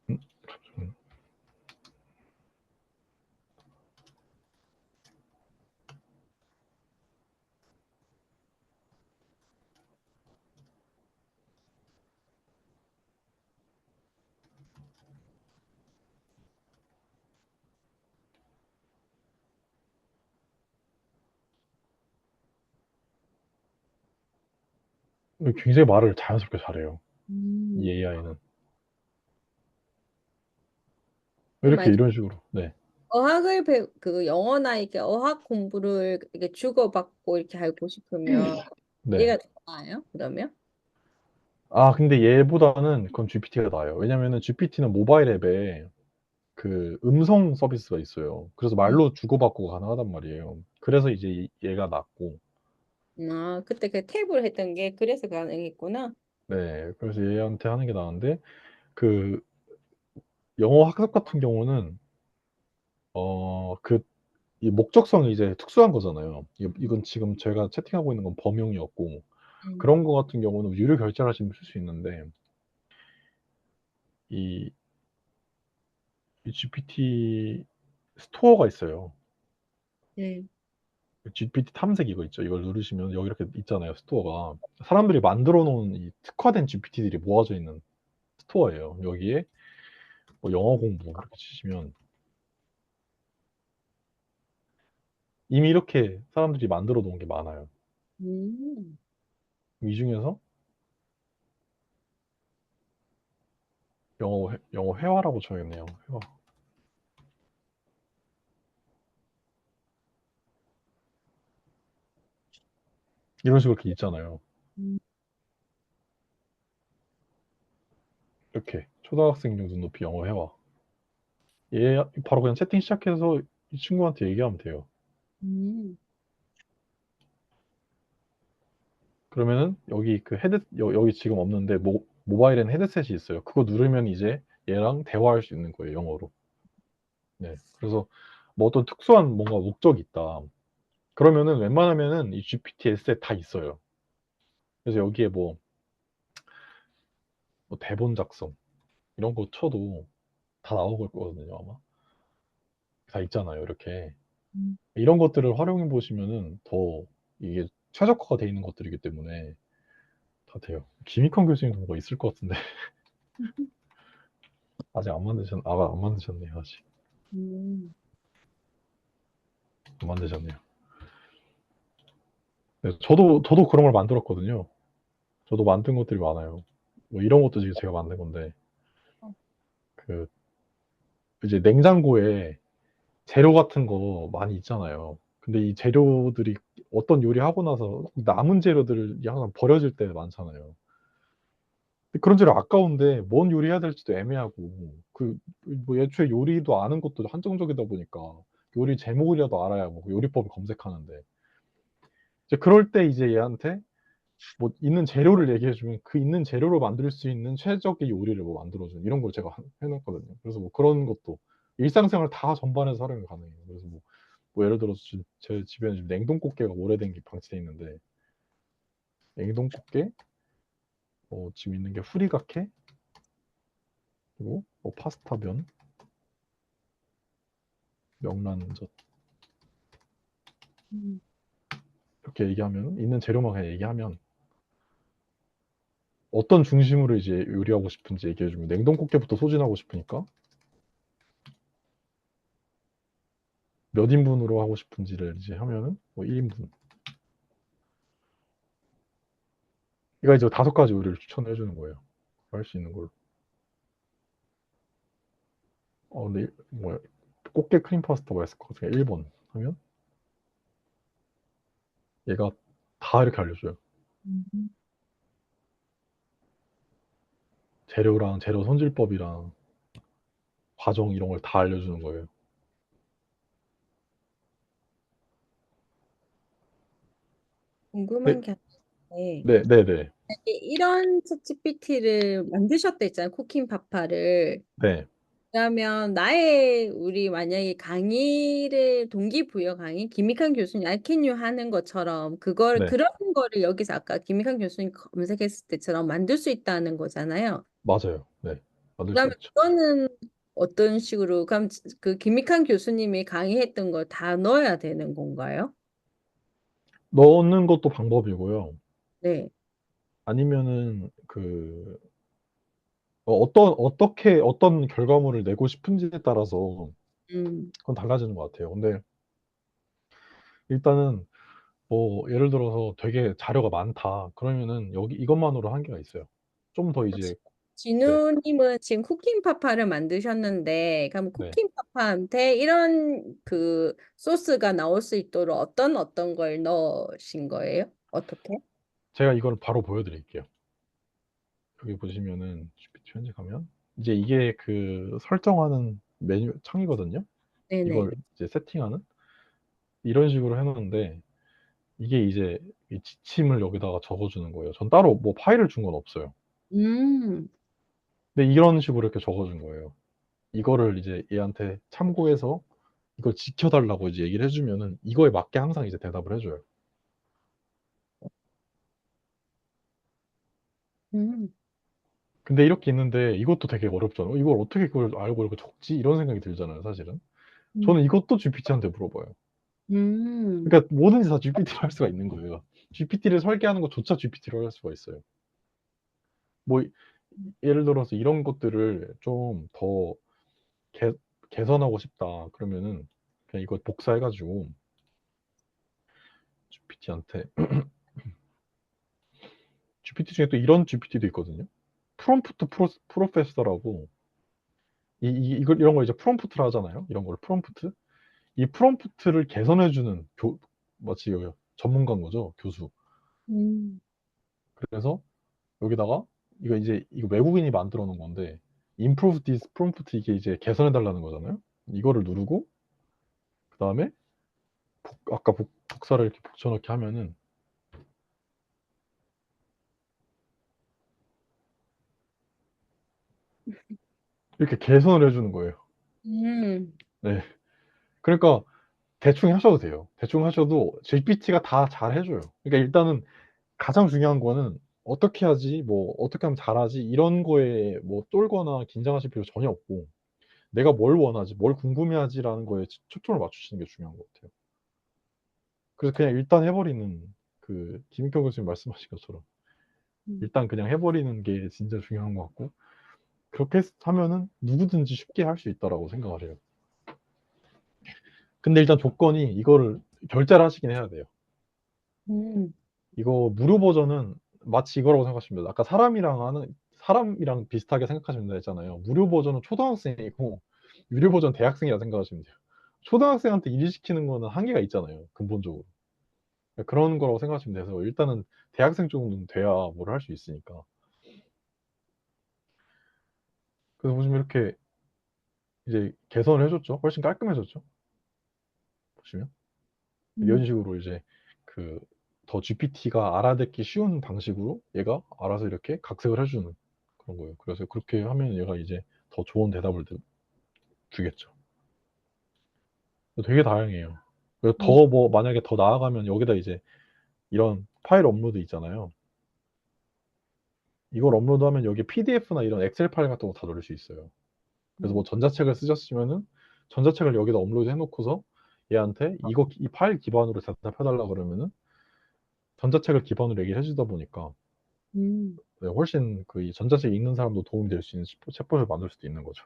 [SPEAKER 1] 음 음 굉장히 말을 자연스럽게 잘해요, 이
[SPEAKER 2] 음.
[SPEAKER 1] AI는.
[SPEAKER 2] 그럼
[SPEAKER 1] 이렇게
[SPEAKER 2] 만약
[SPEAKER 1] 이런 식으로 네.
[SPEAKER 2] 그 영어나 이렇게 어학 공부를 이렇게 주고받고 이렇게 알고 싶으면
[SPEAKER 1] 네.
[SPEAKER 2] 얘가 더 나아요? 그러면?
[SPEAKER 1] 근데 얘보다는 그건 GPT가 나아요. 왜냐면은 GPT는 모바일 앱에 그 음성 서비스가 있어요. 그래서
[SPEAKER 2] 음.
[SPEAKER 1] 말로 주고받고가 가능하단 말이에요. 그래서 이제 얘가 낫고
[SPEAKER 2] 그때 그 탭을 했던 게 그래서 가능했구나.
[SPEAKER 1] 네. 그래서 얘한테 하는 게 나은데 그 영어 학습 같은 경우는 그 이 목적성이 이제 특수한 거잖아요. 이건 지금 제가 채팅하고 있는 건 범용이었고
[SPEAKER 2] 음.
[SPEAKER 1] 그런 거 같은 경우는 유료 결제를 하시면 쓸 수 있는데 이 GPT 스토어가 있어요.
[SPEAKER 2] 네.
[SPEAKER 1] GPT 탐색 이거 있죠. 이걸 누르시면 여기 이렇게 있잖아요, 스토어가. 사람들이 만들어 놓은 이 특화된 GPT들이 모아져 있는 스토어예요. 여기에 뭐 영어 공부 이렇게 치시면 이미 이렇게 사람들이 만들어 놓은 게 많아요.
[SPEAKER 2] 음.
[SPEAKER 1] 이 중에서 영어 회화라고 쳐야겠네요. 회화. 이런 식으로 이렇게 있잖아요.
[SPEAKER 2] 음.
[SPEAKER 1] 이렇게 초등학생 정도 높이 영어 회화. 얘 바로 그냥 채팅 시작해서 이 친구한테 얘기하면 돼요.
[SPEAKER 2] 음.
[SPEAKER 1] 그러면은 여기 그 여기 지금 없는데 모바일엔 헤드셋이 있어요. 그거 누르면 이제 얘랑 대화할 수 있는 거예요, 영어로. 네. 그래서 뭐 어떤 특수한 뭔가 목적이 있다. 그러면은 웬만하면은 이 GPT S에 다 있어요. 그래서 여기에 뭐 대본 작성 이런 거 쳐도 다 나올 거거든요, 아마. 다 있잖아요, 이렇게.
[SPEAKER 2] 음.
[SPEAKER 1] 이런 것들을 활용해 보시면은 더 이게 최적화가 돼 있는 것들이기 때문에 다 돼요. 김익환 교수님도 뭐가 있을 것 같은데 아직 안 만드셨네요, 아직.
[SPEAKER 2] 음.
[SPEAKER 1] 안 만드셨네요. 네, 저도 그런 걸 만들었거든요. 저도 만든 것들이 많아요. 뭐 이런 것도 지금 제가 만든 건데, 그, 이제 냉장고에 재료 같은 거 많이 있잖아요. 근데 이 재료들이 어떤 요리 하고 나서 남은 재료들이 항상 버려질 때 많잖아요. 근데 그런 재료 아까운데 뭔 요리해야 될지도 애매하고, 뭐 애초에 요리도 아는 것도 한정적이다 보니까 요리 제목이라도 알아야 뭐 요리법을 검색하는데, 이제 그럴 때 이제 얘한테 뭐 있는 재료를 얘기해 주면 그 있는 재료로 만들 수 있는 최적의 요리를 뭐 만들어 주는 이런 걸 제가 해놨거든요. 그래서 뭐 그런 것도 일상생활 다 전반해서 활용이 가능해요. 그래서 뭐 예를 들어서 지금 제 집에는 지금 냉동꽃게가 오래된 게 방치돼 있는데 냉동꽃게 지금 있는 게 후리가케 그리고 뭐 파스타면 명란젓
[SPEAKER 2] 음.
[SPEAKER 1] 이렇게 얘기하면 있는 재료만 그냥 얘기하면 어떤 중심으로 이제 요리하고 싶은지 얘기해 주면 냉동꽃게부터 소진하고 싶으니까 몇 인분으로 하고 싶은지를 이제 하면은 뭐 1인분. 이거 이제 5가지 요리를 추천해 주는 거예요. 할 수 있는 걸로. 근데 뭐야 꽃게 크림 파스타 맛있을 것 같아요. 1번 하면 얘가 다 이렇게 알려줘요.
[SPEAKER 2] 음.
[SPEAKER 1] 재료랑 재료 손질법이랑 과정 이런 걸 다 알려주는 거예요. 네,
[SPEAKER 2] 궁금한 게 있는데,
[SPEAKER 1] 네, 네, 네,
[SPEAKER 2] 이런 챗GPT를 만드셨다 했잖아요. 쿠킹 파파를.
[SPEAKER 1] 네,
[SPEAKER 2] 그러면 우리 만약에 동기부여 강의, 김익환 교수님 알캔유 하는 것처럼,
[SPEAKER 1] 네,
[SPEAKER 2] 그런 거를 여기서 아까 김익환 교수님 검색했을 때처럼 만들 수 있다는 거잖아요.
[SPEAKER 1] 맞아요. 네, 만들 수
[SPEAKER 2] 그러면
[SPEAKER 1] 있죠.
[SPEAKER 2] 그거는 어떤 식으로, 그럼 그 김익환 교수님이 강의했던 걸 다 넣어야 되는 건가요?
[SPEAKER 1] 넣는 것도 방법이고요.
[SPEAKER 2] 네.
[SPEAKER 1] 아니면은 어떤 결과물을 내고 싶은지에 따라서
[SPEAKER 2] 음.
[SPEAKER 1] 그건 달라지는 것 같아요. 근데 일단은 뭐 예를 들어서 되게 자료가 많다. 그러면은 여기 이것만으로 한계가 있어요. 좀 더 이제 네,
[SPEAKER 2] 진우님은 지금 쿠킹 파파를 만드셨는데, 그럼
[SPEAKER 1] 네.
[SPEAKER 2] 쿠킹 파파한테 이런 그 소스가 나올 수 있도록 어떤 걸 넣으신 거예요? 어떻게?
[SPEAKER 1] 제가 이걸 바로 보여드릴게요. 여기 보시면은 GPT 현재 가면 이제 이게 그 설정하는 메뉴 창이거든요.
[SPEAKER 2] 네네.
[SPEAKER 1] 이걸 이제 세팅하는 이런 식으로 해놓는데 이게 이제 이 지침을 여기다가 적어주는 거예요. 전 따로 뭐 파일을 준 건 없어요.
[SPEAKER 2] 음.
[SPEAKER 1] 근데 이런 식으로 이렇게 적어준 거예요. 이거를 이제 얘한테 참고해서 이걸 지켜달라고 이제 얘기를 해주면은 이거에 맞게 항상 이제 대답을 해줘요.
[SPEAKER 2] 음.
[SPEAKER 1] 근데 이렇게 있는데 이것도 되게 어렵잖아요. 이걸 어떻게 그걸 알고 이렇게 적지? 이런 생각이 들잖아요, 사실은.
[SPEAKER 2] 음.
[SPEAKER 1] 저는 이것도 GPT한테 물어봐요.
[SPEAKER 2] 음.
[SPEAKER 1] 그러니까 뭐든지 다 GPT로 할 수가 있는 거예요. GPT를 설계하는 것조차 GPT로 할 수가 있어요. 뭐 예를 들어서 이런 것들을 좀 더 개선하고 싶다. 그러면은 그냥 이거 복사해가지고 GPT한테 GPT 중에 또 이런 GPT도 있거든요. 프롬프트 프로페서라고 이걸 이런 걸 이제 프롬프트를 하잖아요. 이런 걸 프롬프트. 이 프롬프트를 개선해주는 마치 전문가인 거죠, 교수.
[SPEAKER 2] 음,
[SPEAKER 1] 그래서 여기다가 이거 외국인이 만들어 놓은 건데 improve this prompt 이게 이제 개선해 달라는 거잖아요. 이거를 누르고 그다음에 아까 복사를 이렇게 붙여넣기 하면은 이렇게 개선을 해주는 거예요.
[SPEAKER 2] 음,
[SPEAKER 1] 네. 그러니까 대충 하셔도 돼요. 대충 하셔도 GPT가 다 잘 해줘요. 그러니까 일단은 가장 중요한 거는 어떻게 하지, 뭐 어떻게 하면 잘하지 이런 거에 뭐 쫄거나 긴장하실 필요 전혀 없고 내가 뭘 원하지, 뭘 궁금해하지라는 거에 초점을 맞추시는 게 중요한 것 같아요. 그래서 그냥 일단 해버리는 김익경 교수님 말씀하신 것처럼
[SPEAKER 2] 음,
[SPEAKER 1] 일단 그냥 해버리는 게 진짜 중요한 것 같고 그렇게 하면은 누구든지 쉽게 할 수 있다라고 생각을 해요. 근데 일단 조건이 이거를 결제를 하시긴 해야 돼요.
[SPEAKER 2] 음,
[SPEAKER 1] 이거 무료 버전은 마치 이거라고 생각하시면 돼요. 아까 사람이랑 비슷하게 생각하시면 되잖아요. 무료 버전은 초등학생이고 유료 버전 대학생이라 생각하시면 돼요. 초등학생한테 일 시키는 거는 한계가 있잖아요. 근본적으로. 그런 거라고 생각하시면 돼서 일단은 대학생 정도는 돼야 뭘 할 수 있으니까. 그래서 보시면 이렇게 이제 개선을 해줬죠. 훨씬 깔끔해졌죠. 보시면 이런
[SPEAKER 2] 음,
[SPEAKER 1] 식으로 이제 그 더 GPT가 알아듣기 쉬운 방식으로 얘가 알아서 이렇게 각색을 해주는 그런 거예요. 그래서 그렇게 하면 얘가 이제 더 좋은 대답을 주겠죠. 되게 다양해요. 그리고
[SPEAKER 2] 음,
[SPEAKER 1] 더 뭐 만약에 더 나아가면 여기다 이제 이런 파일 업로드 있잖아요. 이걸 업로드하면 여기 PDF나 이런 엑셀 파일 같은 거 다 넣을 수 있어요. 그래서 뭐
[SPEAKER 2] 음,
[SPEAKER 1] 전자책을 쓰셨으면은 전자책을 여기다 업로드 해놓고서 얘한테 이 파일 기반으로 대답해달라 그러면은 전자책을 기반으로 얘기를 해주다 보니까
[SPEAKER 2] 음,
[SPEAKER 1] 네, 훨씬 이 전자책 읽는 사람도 도움이 될 수 있는 챗봇을 만들 수도 있는 거죠.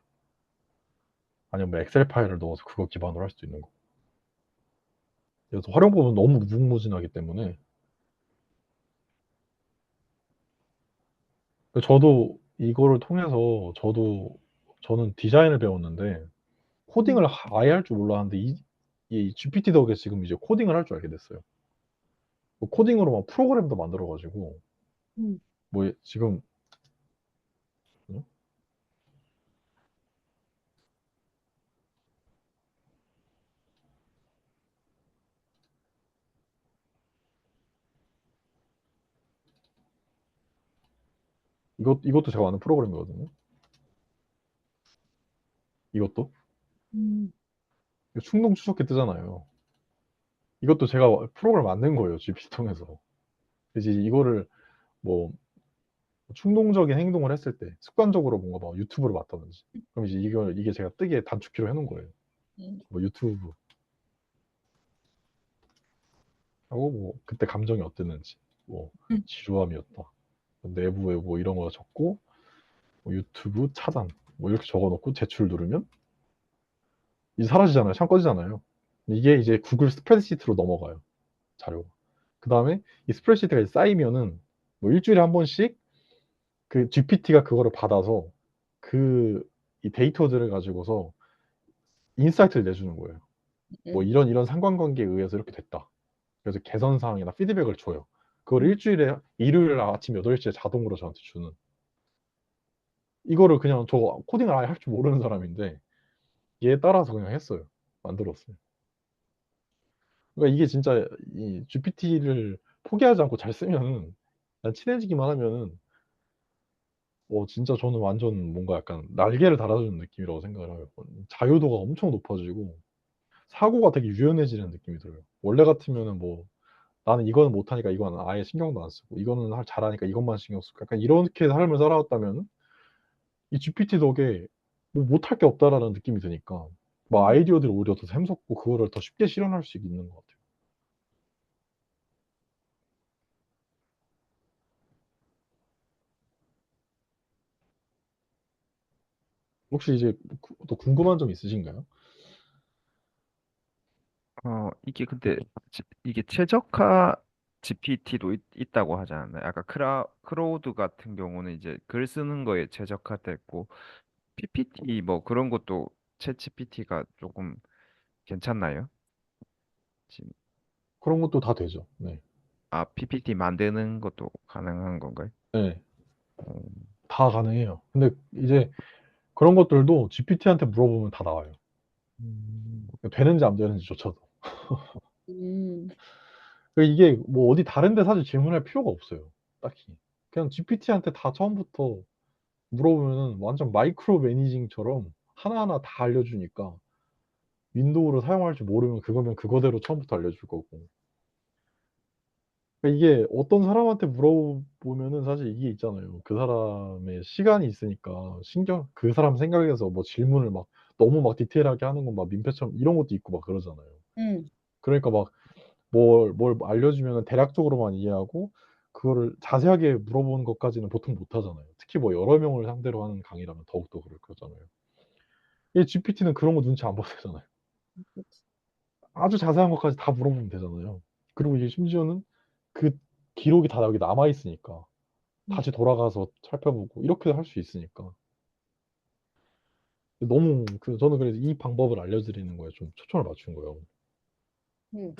[SPEAKER 1] 아니면 뭐 엑셀 파일을 넣어서 그거 기반으로 할 수도 있는 거. 그래서 활용법은 너무 무궁무진하기 때문에 저도 이거를 통해서 저는 디자인을 배웠는데
[SPEAKER 2] 음,
[SPEAKER 1] 코딩을 아예 할 줄 몰랐는데 이 GPT 덕에 지금 이제 코딩을 할 줄 알게 됐어요. 뭐 코딩으로 막 프로그램도 만들어가지고
[SPEAKER 2] 음.
[SPEAKER 1] 뭐 지금 이것도 제가 아는 프로그램이거든요. 이것도
[SPEAKER 2] 음.
[SPEAKER 1] 충동 추적기 뜨잖아요. 이것도 제가 프로그램 만든 거예요. GPT 통해서. 이제 이거를 뭐 충동적인 행동을 했을 때 습관적으로 뭔가 막 유튜브를 봤다든지 그럼 이제 이게 제가 뜨게 단축키로 해놓은 거예요.
[SPEAKER 2] 음,
[SPEAKER 1] 뭐 유튜브 하고 뭐 그때 감정이 어땠는지 뭐
[SPEAKER 2] 음,
[SPEAKER 1] 지루함이었다. 내부에 뭐 이런 거 적고 뭐 유튜브 차단 뭐 이렇게 적어놓고 제출 누르면 이제 사라지잖아요. 창 꺼지잖아요. 이게 이제 구글 스프레드시트로 넘어가요. 자료가. 그 다음에 이 스프레드시트가 이제 쌓이면은 뭐 일주일에 한 번씩 그 GPT가 그거를 받아서 이 데이터들을 가지고서 인사이트를 내주는 거예요. 뭐
[SPEAKER 2] 음,
[SPEAKER 1] 이런 상관관계에 의해서 이렇게 됐다. 그래서 개선 사항이나 피드백을 줘요. 그걸
[SPEAKER 2] 음,
[SPEAKER 1] 일주일에 일요일 아침 8시에 자동으로 저한테 주는. 이거를 그냥 저 코딩을 아예 할 줄 모르는 사람인데 얘에 따라서 그냥 했어요. 만들었어요. 그러니까 이게 진짜 이 GPT를 포기하지 않고 잘 쓰면은 난 친해지기만 하면은 진짜 저는 완전 뭔가 약간 날개를 달아주는 느낌이라고 생각을 해요. 자유도가 엄청 높아지고 사고가 되게 유연해지는 느낌이 들어요. 원래 같으면은 뭐 나는 이거는 못하니까 이건 아예 신경도 안 쓰고 이거는 잘하니까 이것만 신경 쓰고 약간 이렇게 삶을 살아왔다면 이 GPT 덕에 뭐 못할 게 없다라는 느낌이 드니까 뭐
[SPEAKER 2] 음.
[SPEAKER 1] 아이디어들이 오히려 더 샘솟고 그거를 더 쉽게 실현할 수 있는 것 같아요. 혹시 이제 또 궁금한 점 있으신가요?
[SPEAKER 3] 이게 근데 이게 최적화 GPT도 있다고 하지 않나요? 아까 크로우드 같은 경우는 이제 글 쓰는 거에 최적화됐고 PPT 뭐 그런 것도 챗 GPT가 조금 괜찮나요? 지금
[SPEAKER 1] 그런 것도 다 되죠. 네.
[SPEAKER 3] PPT 만드는 것도 가능한 건가요?
[SPEAKER 1] 네.
[SPEAKER 3] 어,
[SPEAKER 1] 다 가능해요. 근데 이제 그런 것들도 GPT한테 물어보면 다 나와요.
[SPEAKER 3] 음,
[SPEAKER 1] 되는지 안 되는지조차도.
[SPEAKER 2] 음,
[SPEAKER 1] 이게 뭐 어디 다른 데 사실 질문할 필요가 없어요. 딱히. 그냥 GPT한테 다 처음부터 물어보면은 완전 마이크로 매니징처럼 하나하나 다 알려주니까 윈도우를 사용할 줄 모르면 그거면 그거대로 처음부터 알려줄 거고. 이게 어떤 사람한테 물어보면은 사실 이게 있잖아요. 그 사람의 시간이 있으니까 신경 그 사람 생각해서 뭐 질문을 막 너무 막 디테일하게 하는 건 막 민폐처럼 이런 것도 있고 막 그러잖아요.
[SPEAKER 2] 음,
[SPEAKER 1] 그러니까 막 뭘 알려주면은 대략적으로만 이해하고 그거를 자세하게 물어보는 것까지는 보통 못 하잖아요. 특히 뭐 여러 명을 상대로 하는 강의라면 더욱더 그러잖아요. 이 GPT는 그런 거 눈치 안 봐도 되잖아요. 아주 자세한 것까지 다 물어보면 되잖아요. 그리고 이게 심지어는 그 기록이 다 여기 남아 있으니까
[SPEAKER 2] 음,
[SPEAKER 1] 다시 돌아가서 살펴보고 이렇게 할 수 있으니까 너무 저는 그래서 이 방법을 알려드리는 거에 좀 초점을 맞춘 거예요.
[SPEAKER 2] 음.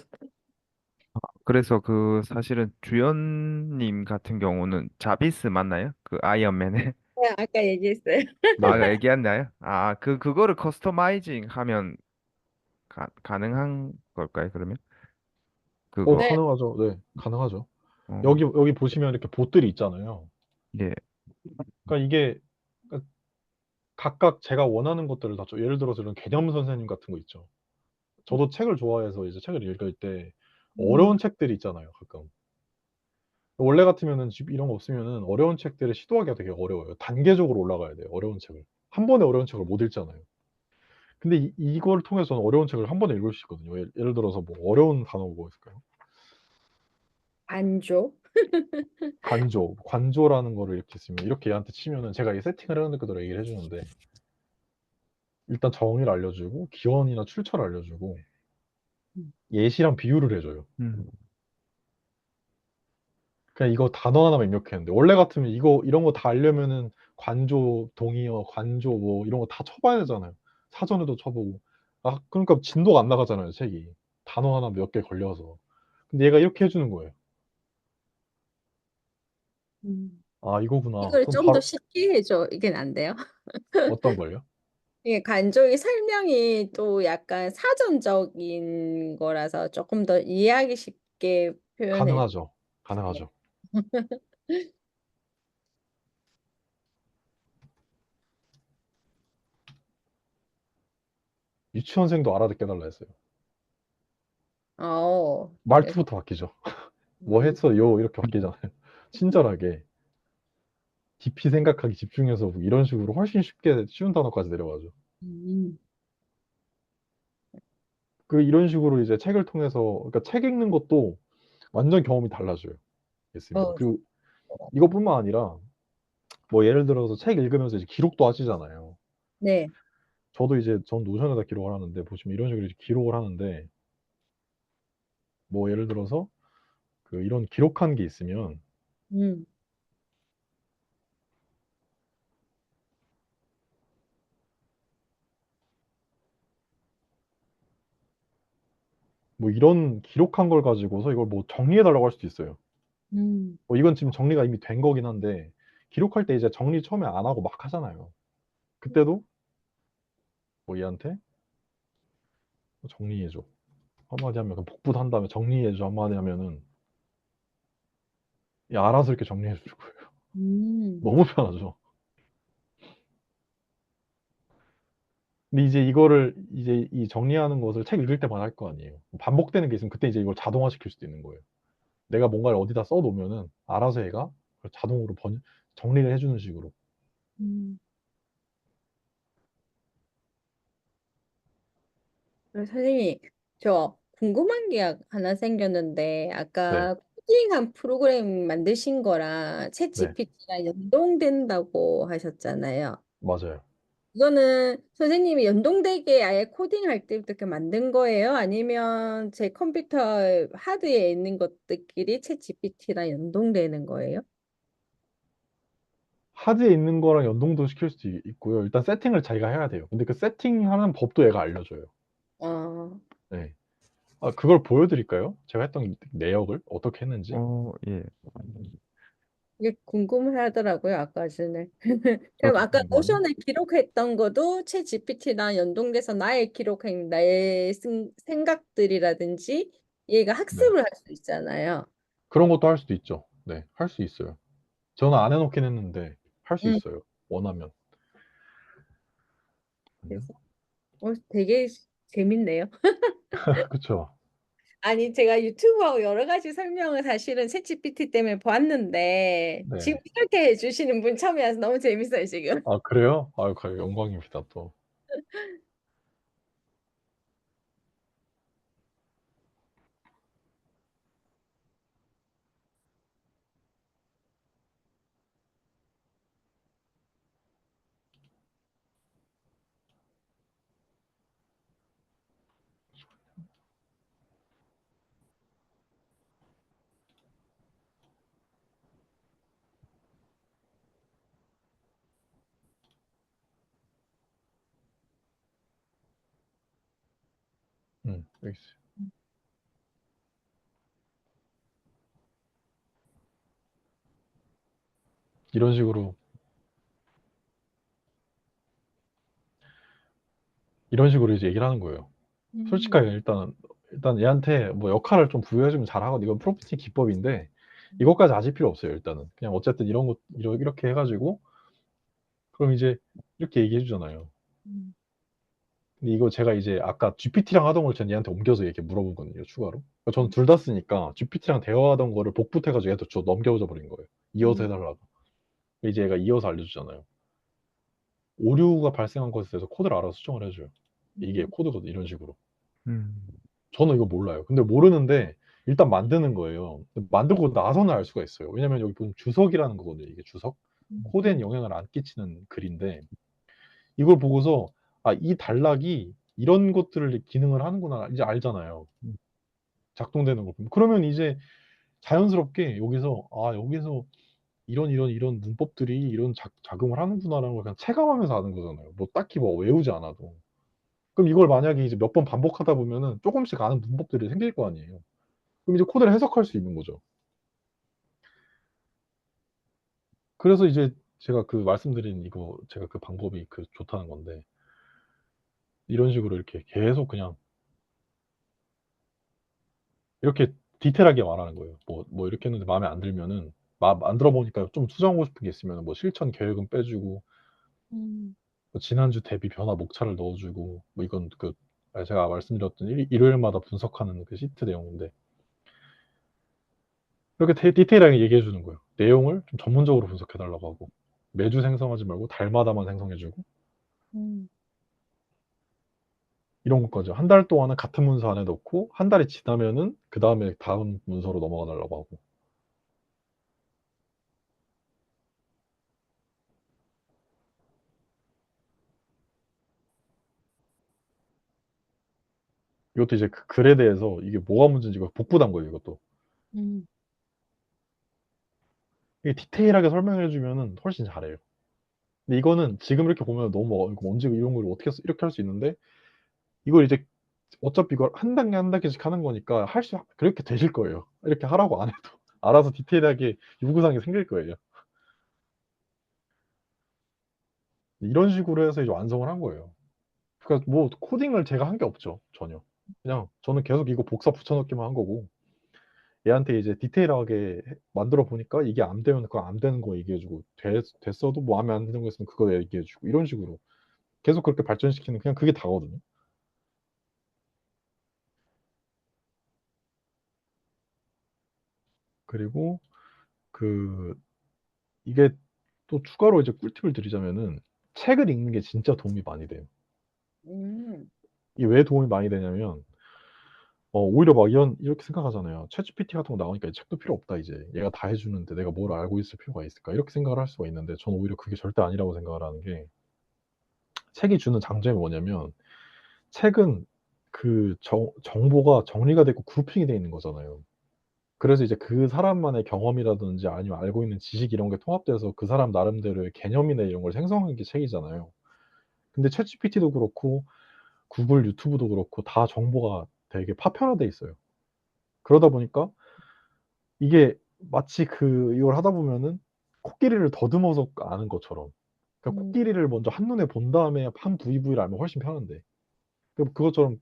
[SPEAKER 3] 그래서 그 사실은 주연님 같은 경우는 자비스 맞나요? 그 아이언맨의
[SPEAKER 2] 네, 아까 얘기했어요.
[SPEAKER 1] 네네.
[SPEAKER 3] 얘기했나요? 그거를 커스터마이징 하면 가능한 걸까요? 그러면 그거
[SPEAKER 2] 네.
[SPEAKER 1] 가능하죠. 네, 가능하죠.
[SPEAKER 3] 어,
[SPEAKER 1] 여기 보시면 이렇게 봇들이 있잖아요.
[SPEAKER 3] 예.
[SPEAKER 1] 그러니까 이게 그러니까 각각 제가 원하는 것들을 다 예를 들어서 이런 개념 선생님 같은 거 있죠. 저도 책을 좋아해서 이제 책을 읽을 때
[SPEAKER 2] 음,
[SPEAKER 1] 어려운 책들이 있잖아요, 가끔. 원래 같으면은 이런 거 없으면은 어려운 책들을 시도하기가 되게 어려워요. 단계적으로 올라가야 돼요, 어려운 책을. 한 번에 어려운 책을 못 읽잖아요. 근데 이걸 통해서는 어려운 책을 한 번에 읽을 수 있거든요. 예를 들어서 뭐 어려운 단어가 뭐 있을까요?
[SPEAKER 2] 반조.
[SPEAKER 1] 관조라는 거를 이렇게 쓰면 이렇게 얘한테 치면은 제가 이 세팅을 해놓은 그대로 얘기를 해주는데 일단 정의를 알려주고 기원이나 출처를 알려주고
[SPEAKER 2] 음,
[SPEAKER 1] 예시랑 비유를 해줘요.
[SPEAKER 3] 음,
[SPEAKER 1] 그냥 이거 단어 하나만 입력했는데 원래 같으면 이거 이런 거 다 알려면은 관조, 동의어, 관조 뭐 이런 거 다 쳐봐야 되잖아요. 사전에도 쳐보고. 그러니까 진도가 안 나가잖아요, 책이. 단어 하나 몇 개 걸려서. 근데 얘가 이렇게 해주는 거예요.
[SPEAKER 2] 음.
[SPEAKER 1] 이거구나.
[SPEAKER 2] 이걸
[SPEAKER 1] 그럼
[SPEAKER 2] 좀 더
[SPEAKER 1] 바로
[SPEAKER 2] 쉽게 해줘. 이게 안 돼요?
[SPEAKER 1] 어떤 걸요?
[SPEAKER 2] 이게 간조의 설명이 또 약간 사전적인 거라서 조금 더 이해하기 쉽게 표현해.
[SPEAKER 1] 가능하죠. 가능하죠. 유치원생도 알아듣게 해달라 했어요.
[SPEAKER 2] 그래서
[SPEAKER 1] 말투부터 바뀌죠. 뭐
[SPEAKER 2] 음,
[SPEAKER 1] 했어요? 이렇게 바뀌잖아요. 친절하게 깊이 생각하기 집중해서 이런 식으로 훨씬 쉽게 쉬운 단어까지 내려가죠.
[SPEAKER 2] 음,
[SPEAKER 1] 이런 식으로 이제 책을 통해서 그러니까 책 읽는 것도 완전 경험이 달라져요. 있습니다.
[SPEAKER 2] 어,
[SPEAKER 1] 그리고 이것뿐만 아니라 뭐 예를 들어서 책 읽으면서 이제 기록도 하시잖아요.
[SPEAKER 2] 네,
[SPEAKER 1] 저도 이제 전 노션에다 기록을 하는데 보시면 이런 식으로 이제 기록을 하는데 뭐 예를 들어서 이런 기록한 게 있으면
[SPEAKER 2] 음,
[SPEAKER 1] 뭐 이런 기록한 걸 가지고서 이걸 뭐 정리해 달라고 할 수도 있어요.
[SPEAKER 2] 음,
[SPEAKER 1] 뭐 이건 지금 정리가 이미 된 거긴 한데 기록할 때 이제 정리 처음에 안 하고 막 하잖아요. 그때도 뭐 얘한테 정리해 줘 한마디 하면 복붙 한 다음에 정리해 줘 한마디 하면은 알아서 이렇게 정리해 줄 거예요.
[SPEAKER 2] 음.
[SPEAKER 1] 너무 편하죠. 근데 이제 이거를 이제 이 정리하는 것을 책 읽을 때만 할 거 아니에요. 반복되는 게 있으면 그때 이제 이걸 자동화시킬 수도 있는 거예요. 내가 뭔가를 어디다 써 놓으면은 알아서 얘가 자동으로 정리를 해 주는 식으로.
[SPEAKER 2] 음. 선생님, 저 궁금한 게 하나 생겼는데,
[SPEAKER 1] 네.
[SPEAKER 2] 아까 코딩한 프로그램 만드신 거랑
[SPEAKER 1] 네.
[SPEAKER 2] 챗GPT랑 연동된다고 하셨잖아요.
[SPEAKER 1] 맞아요.
[SPEAKER 2] 이거는 선생님이 연동되게 아예 코딩할 때부터 이렇게 만든 거예요? 아니면 제 컴퓨터 하드에 있는 것들끼리 챗 GPT랑 연동되는 거예요?
[SPEAKER 1] 하드에 있는 거랑 연동도 시킬 수도 있고요. 일단 세팅을 자기가 해야 돼요. 근데 그 세팅하는 법도 얘가 알려줘요.
[SPEAKER 2] 어,
[SPEAKER 1] 네. 아, 그걸 보여드릴까요? 제가 했던 내역을 어떻게 했는지.
[SPEAKER 3] 예.
[SPEAKER 2] 이게 궁금하더라고요, 아까 전에. 그럼
[SPEAKER 3] 저도
[SPEAKER 2] 아까
[SPEAKER 3] 궁금하네.
[SPEAKER 2] 노션에 기록했던 것도 챗 GPT랑 연동돼서 나의 기록한 나의 생각들이라든지 얘가
[SPEAKER 1] 네.
[SPEAKER 2] 학습을 할 수 있잖아요.
[SPEAKER 1] 그런 것도 할 수도 있죠. 네. 할 수 있어요. 저는 안 해놓긴 했는데 할 수
[SPEAKER 2] 음,
[SPEAKER 1] 있어요. 원하면.
[SPEAKER 2] 그래서 되게 재밌네요.
[SPEAKER 1] 그쵸.
[SPEAKER 2] 아니, 제가 유튜브하고 여러 가지 설명을 사실은 챗GPT 때문에 보았는데, 지금
[SPEAKER 1] 네.
[SPEAKER 2] 이렇게 해주시는 분 처음이라서 너무 재밌어요, 지금.
[SPEAKER 1] 아, 그래요? 아유, 영광입니다, 또. 여기 있어요. 이런 식으로, 이런 식으로 이제 얘기를 하는 거예요.
[SPEAKER 2] 음,
[SPEAKER 1] 솔직하게 일단 얘한테 뭐 역할을 좀 부여해주면 잘하거든. 이건 프롬프팅 기법인데 이것까지 아실 필요 없어요. 일단은 그냥 어쨌든 이런 것 이렇게 해가지고 그럼 이제 이렇게 얘기해 주잖아요.
[SPEAKER 2] 음,
[SPEAKER 1] 근데 이거 제가 이제 아까 GPT랑 하던 걸 전 얘한테 옮겨서 이렇게 물어보거든요. 추가로. 그러니까 저는
[SPEAKER 2] 음,
[SPEAKER 1] 둘 다 쓰니까 GPT랑 대화하던 거를 복붙해가지고 얘한테 저 넘겨줘 버린 거예요. 이어서
[SPEAKER 2] 음,
[SPEAKER 1] 해달라고. 이제 얘가 이어서 알려주잖아요. 오류가 발생한 것에 대해서 코드를 알아서 수정을 해줘요. 이게
[SPEAKER 2] 음,
[SPEAKER 1] 코드거든. 이런 식으로.
[SPEAKER 3] 음.
[SPEAKER 1] 저는 이거 몰라요. 근데 모르는데 일단 만드는 거예요. 만들고 나서는 알 수가 있어요. 왜냐면 여기 보면 주석이라는 거거든요. 이게 주석. 코드엔 영향을 안 끼치는 글인데 이걸 보고서 아, 이 단락이 이런 것들을 기능을 하는구나 이제 알잖아요. 작동되는 걸 보면. 그러면 이제 자연스럽게 여기서 이런 문법들이 이런 작용을 하는구나라는 걸 그냥 체감하면서 아는 거잖아요. 뭐 딱히 뭐 외우지 않아도. 그럼 이걸 만약에 이제 몇 번 반복하다 보면은 조금씩 아는 문법들이 생길 거 아니에요. 그럼 이제 코드를 해석할 수 있는 거죠. 그래서 이제 제가 그 말씀드린 이거 제가 그 방법이 그 좋다는 건데 이런 식으로 이렇게 계속 그냥 이렇게 디테일하게 말하는 거예요. 뭐 이렇게 했는데 마음에 안 들면은 만들어 보니까 좀 수정하고 싶은 게 있으면 뭐 실천 계획은 빼주고
[SPEAKER 2] 음,
[SPEAKER 1] 뭐 지난주 대비 변화 목차를 넣어주고 뭐 이건 그 제가 말씀드렸던 일요일마다 분석하는 그 시트 내용인데 이렇게 디테일하게 얘기해 주는 거예요. 내용을 좀 전문적으로 분석해 달라고 하고 매주 생성하지 말고 달마다만 생성해 주고
[SPEAKER 2] 음.
[SPEAKER 1] 이런 것까지 한 달 동안은 같은 문서 안에 넣고 한 달이 지나면은 그 다음에 다음 문서로 넘어가 달라고 하고 이것도 이제 그 글에 대해서 이게 뭐가 문제인지 이거 복구한 거예요. 이것도
[SPEAKER 2] 음.
[SPEAKER 1] 이게 디테일하게 설명해 주면은 훨씬 잘해요. 근데 이거는 지금 이렇게 보면 너무 이거 언제 이런 걸 어떻게 이렇게 할 수 있는데 이걸 이제 어차피 이걸 한 단계 한 단계씩 하는 거니까 그렇게 되실 거예요. 이렇게 하라고 안 해도 알아서 디테일하게 요구사항이 생길 거예요. 이런 식으로 해서 이제 완성을 한 거예요. 그러니까 뭐 코딩을 제가 한 게 없죠. 전혀. 그냥 저는 계속 이거 복사 붙여넣기만 한 거고 얘한테 이제 디테일하게 만들어 보니까 이게 안 되면 그거 안 되는 거 얘기해주고 됐어도 뭐 마음에 안 드는 거 있으면 그거 얘기해주고 이런 식으로 계속 그렇게 발전시키는 그냥 그게 다거든요. 그리고 그 이게 또 추가로 이제 꿀팁을 드리자면은 책을 읽는 게 진짜 도움이 많이 돼요.
[SPEAKER 2] 음.
[SPEAKER 1] 이게 왜 도움이 많이 되냐면 오히려 막 이렇게 생각하잖아요. 챗GPT 같은 거 나오니까 이 책도 필요 없다 이제. 얘가 다 해주는데 내가 뭘 알고 있을 필요가 있을까? 이렇게 생각을 할 수가 있는데 저는 오히려 그게 절대 아니라고 생각을 하는 게 책이 주는 장점이 뭐냐면 책은 그 정보가 정리가 되고 그룹핑이 돼 있는 거잖아요. 그래서 이제 그 사람만의 경험이라든지 아니면 알고 있는 지식 이런 게 통합돼서 그 사람 나름대로의 개념이나 이런 걸 생성한 게 책이잖아요. 근데 챗GPT도 그렇고 구글, 유튜브도 그렇고 다 정보가 되게 파편화돼 있어요. 그러다 보니까 이게 마치 이걸 하다 보면은 코끼리를 더듬어서 아는 것처럼, 그러니까
[SPEAKER 2] 음,
[SPEAKER 1] 코끼리를 먼저 한눈에 본 다음에 한 부위를 알면 훨씬 편한데, 그것처럼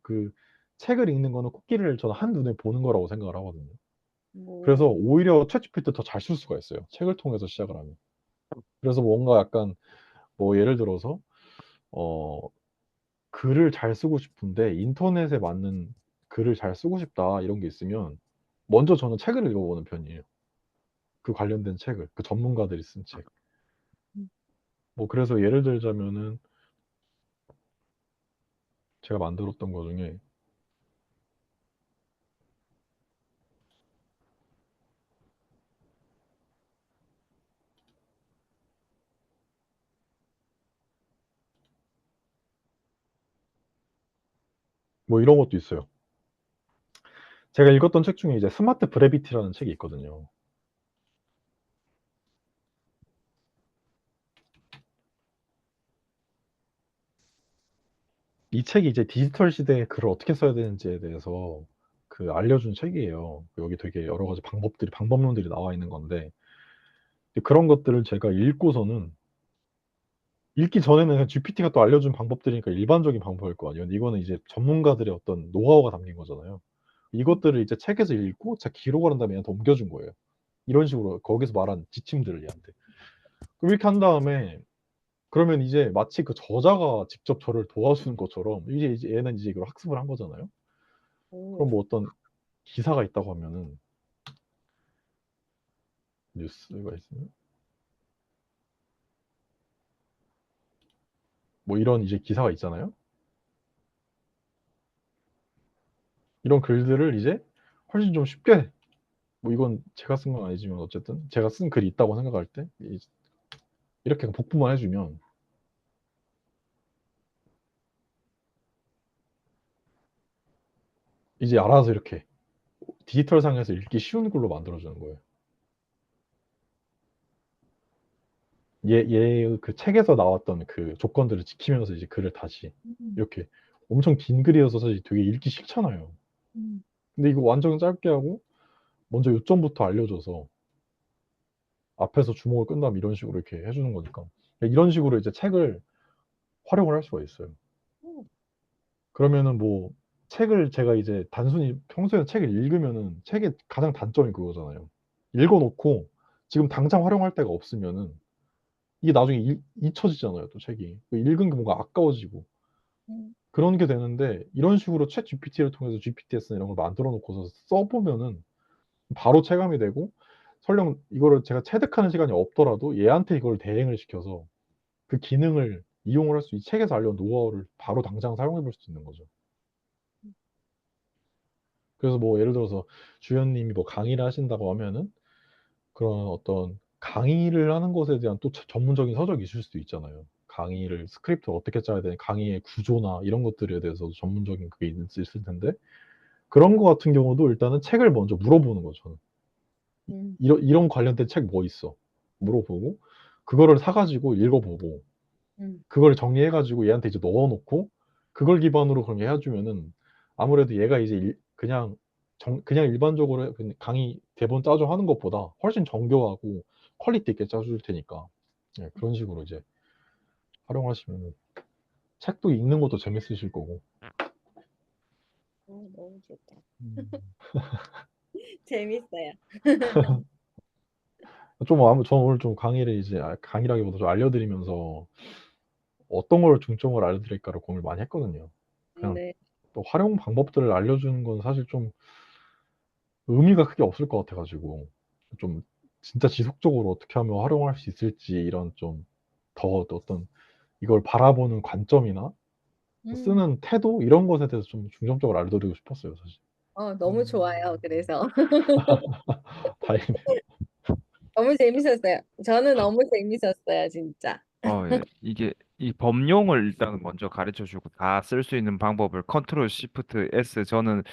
[SPEAKER 1] 책을 읽는 거는 코끼리를 저는 한눈에 보는 거라고 생각을 하거든요. 그래서
[SPEAKER 2] 뭐,
[SPEAKER 1] 오히려 챗GPT 더 잘 쓸 수가 있어요, 책을 통해서 시작을 하면. 그래서 뭔가 약간 뭐 예를 들어서 어 글을 잘 쓰고 싶은데 인터넷에 맞는 글을 잘 쓰고 싶다 이런 게 있으면 먼저 저는 책을 읽어보는 편이에요. 그 관련된 책을, 그 전문가들이 쓴 책.
[SPEAKER 2] 음,
[SPEAKER 1] 뭐 그래서 예를 들자면은 제가 만들었던 거 중에 뭐 이런 것도 있어요. 제가 읽었던 책 중에 이제 스마트 브레비티라는 책이 있거든요. 이 책이 이제 디지털 시대에 글을 어떻게 써야 되는지에 대해서 알려준 책이에요. 여기 되게 여러 가지 방법론들이 나와 있는 건데, 그런 것들을 제가 읽고서는, 읽기 전에는 그냥 GPT가 또 알려준 방법들이니까 일반적인 방법일 거 아니에요. 근데 이거는 이제 전문가들의 어떤 노하우가 담긴 거잖아요. 이것들을 이제 책에서 읽고 제가 기록을 한 다음에 얘한테 옮겨준 거예요. 이런 식으로 거기서 말한 지침들을 얘한테. 그럼 이렇게 한 다음에, 그러면 이제 마치 그 저자가 직접 저를 도와주는 것처럼 이제 얘는 이제 이걸 학습을 한 거잖아요. 그럼
[SPEAKER 2] 오,
[SPEAKER 1] 뭐 어떤 기사가 있다고 하면은, 뉴스가 있으면 뭐 이런 이제 기사가 있잖아요. 이런 글들을 이제 훨씬 좀 쉽게, 뭐 이건 제가 쓴 건 아니지만 어쨌든 제가 쓴 글이 있다고 생각할 때 이렇게 복구만 해주면 이제 알아서 이렇게 디지털 상에서 읽기 쉬운 글로 만들어주는 거예요. 그 책에서 나왔던 그 조건들을 지키면서 이제 글을 다시
[SPEAKER 2] 음,
[SPEAKER 1] 이렇게, 엄청 긴 글이어서 사실 되게 읽기 싫잖아요.
[SPEAKER 2] 음,
[SPEAKER 1] 근데 이거 완전 짧게 하고 먼저 요점부터 알려줘서 앞에서 주목을 끈 다음 이런 식으로 이렇게 해주는 거니까, 이런 식으로 이제 책을 활용을 할 수가 있어요.
[SPEAKER 2] 오,
[SPEAKER 1] 그러면은 뭐 책을 제가 이제 단순히 평소에 책을 읽으면은 책의 가장 단점이 그거잖아요. 읽어놓고 지금 당장 활용할 데가 없으면은 이게 나중에 잊혀지잖아요, 또 책이. 읽은 게 뭔가 아까워지고
[SPEAKER 2] 음,
[SPEAKER 1] 그런 게 되는데, 이런 식으로 챗 GPT를 통해서 GPTS 이런 걸 만들어 놓고서 써보면은 바로 체감이 되고, 설령 이거를 제가 체득하는 시간이 없더라도 얘한테 이걸 대행을 시켜서 그 기능을 이용을 할 수, 이 책에서 알려준 노하우를 바로 당장 사용해 볼 수 있는 거죠. 그래서 뭐 예를 들어서 주연님이 뭐 강의를 하신다고 하면은 그런 어떤 강의를 하는 것에 대한 또 전문적인 서적이 있을 수도 있잖아요. 강의를 스크립트를 어떻게 짜야 되는, 강의의 구조나 이런 것들에 대해서 전문적인 그게 있을 텐데, 그런 거 같은 경우도 일단은 책을 먼저 물어보는 거죠. 저는.
[SPEAKER 2] 음,
[SPEAKER 1] 이런 관련된 책 뭐 있어? 물어보고 그거를 사가지고 읽어보고
[SPEAKER 2] 음,
[SPEAKER 1] 그걸 정리해가지고 얘한테 이제 넣어놓고 그걸 기반으로 그럼 얘 해주면은, 아무래도 얘가 이제 그냥 일반적으로 강의 대본 짜줘 하는 것보다 훨씬 정교하고 퀄리티 있게 짜줄 테니까, 그런 식으로 이제 활용하시면 책도 읽는 것도 재밌으실 거고.
[SPEAKER 2] 너무 좋다.
[SPEAKER 1] 음.
[SPEAKER 2] 재밌어요.
[SPEAKER 1] 저는 오늘 좀 강의를 이제 강의라기보다 좀 알려드리면서 어떤 걸 중점으로 알려드릴까를 고민을 많이 했거든요. 그냥
[SPEAKER 2] 네.
[SPEAKER 1] 또 활용 방법들을 알려주는 건 사실 좀 의미가 크게 없을 것 같아가지고, 좀 진짜 지속적으로 어떻게 하면 활용할 수 있을지 이런 좀 더 어떤 이걸 바라보는 관점이나
[SPEAKER 2] 음,
[SPEAKER 1] 쓰는 태도 이런 것에 대해서 좀 중점적으로 알려드리고 싶었어요, 사실.
[SPEAKER 2] 너무 좋아요. 그래서
[SPEAKER 1] 다행이네요.
[SPEAKER 2] 너무 재밌었어요. 저는 너무 재밌었어요, 진짜.
[SPEAKER 3] 예. 이게 이 범용을 일단 먼저 가르쳐 주고 다 쓸 수 있는 방법을 컨트롤 시프트 S 저는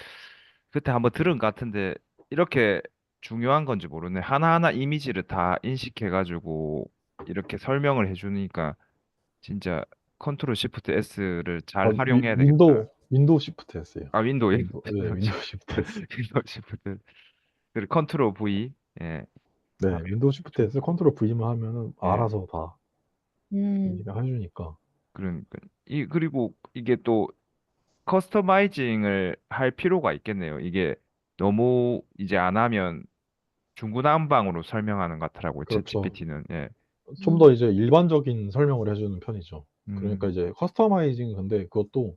[SPEAKER 3] 그때 한번 들은 것 같은데 이렇게 중요한 건지 모르네. 하나하나 이미지를 다 인식해 가지고 이렇게 설명을 해 주니까 진짜 컨트롤 시프트 S를 잘 활용해야 되겠다.
[SPEAKER 1] 윈도우 시프트 S예요.
[SPEAKER 3] 아, 윈도우
[SPEAKER 1] 윈도우 시프트 S.
[SPEAKER 3] 윈도우 시프트 그리고 컨트롤 V 예.
[SPEAKER 1] 네,
[SPEAKER 3] 하면
[SPEAKER 1] 윈도우 시프트
[SPEAKER 3] 좀
[SPEAKER 1] S 컨트롤 V만 하면은
[SPEAKER 3] 예.
[SPEAKER 1] 알아서 다
[SPEAKER 2] 음.
[SPEAKER 1] 인식을 해주니까.
[SPEAKER 3] 그러니까 이 그리고 이게 또 커스터마이징을 할 필요가 있겠네요. 이게 너무 이제 안 하면 중구난방으로 설명하는 것 같더라고요.
[SPEAKER 1] 그렇죠.
[SPEAKER 3] 챗GPT는. 예.
[SPEAKER 1] 좀
[SPEAKER 2] 음.
[SPEAKER 1] 더 이제 일반적인 설명을 해주는 편이죠. 그러니까
[SPEAKER 3] 음,
[SPEAKER 1] 이제 커스터마이징 근데 그것도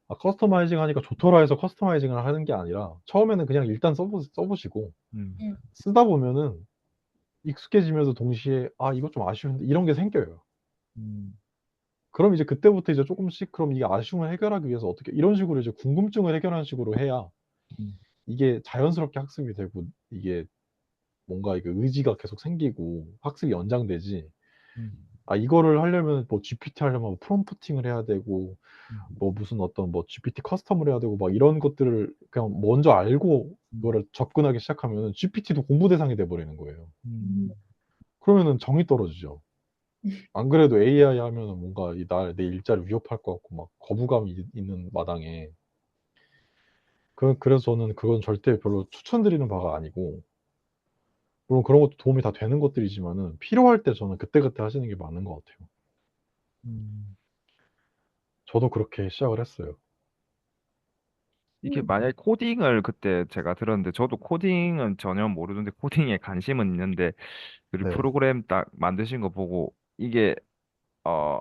[SPEAKER 1] 커스터마이징 하니까 좋더라 해서 커스터마이징을 하는 게 아니라 처음에는 그냥 일단 써보시고
[SPEAKER 3] 음,
[SPEAKER 2] 음.
[SPEAKER 1] 쓰다 보면은 익숙해지면서 동시에 이거 좀 아쉬운데 이런 게 생겨요.
[SPEAKER 3] 음,
[SPEAKER 1] 그럼 이제 그때부터 이제 조금씩 그럼 이게 아쉬움을 해결하기 위해서 어떻게 이런 식으로 이제 궁금증을 해결하는 식으로 해야
[SPEAKER 3] 음,
[SPEAKER 1] 이게 자연스럽게 학습이 되고 이게 뭔가 이게 의지가 계속 생기고 학습이 연장되지.
[SPEAKER 3] 음,
[SPEAKER 1] 이거를 하려면 뭐 GPT 하려면 뭐 프롬프팅을 해야 되고
[SPEAKER 3] 음,
[SPEAKER 1] 뭐 무슨 어떤 뭐 GPT 커스텀을 해야 되고 막 이런 것들을 그냥 먼저 알고
[SPEAKER 3] 음,
[SPEAKER 1] 그거를 접근하기 시작하면은 GPT도 공부 대상이 돼 버리는 거예요.
[SPEAKER 2] 음.
[SPEAKER 1] 그러면은 정이 떨어지죠. 안 그래도 AI 하면은 뭔가 내 일자리 위협할 것 같고 막 거부감이 있는 마당에 그래서 저는 그건 절대 별로 추천드리는 바가 아니고 물론 그런 것도 도움이 다 되는 것들이지만은 필요할 때 저는 그때그때 하시는 게 맞는 것 같아요.
[SPEAKER 3] 음.
[SPEAKER 1] 저도 그렇게 시작을 했어요.
[SPEAKER 3] 이게 만약에 코딩을 그때 제가 들었는데 저도 코딩은 전혀 모르는데 코딩에 관심은 있는데 그리고
[SPEAKER 1] 네.
[SPEAKER 3] 프로그램 딱 만드신 거 보고 어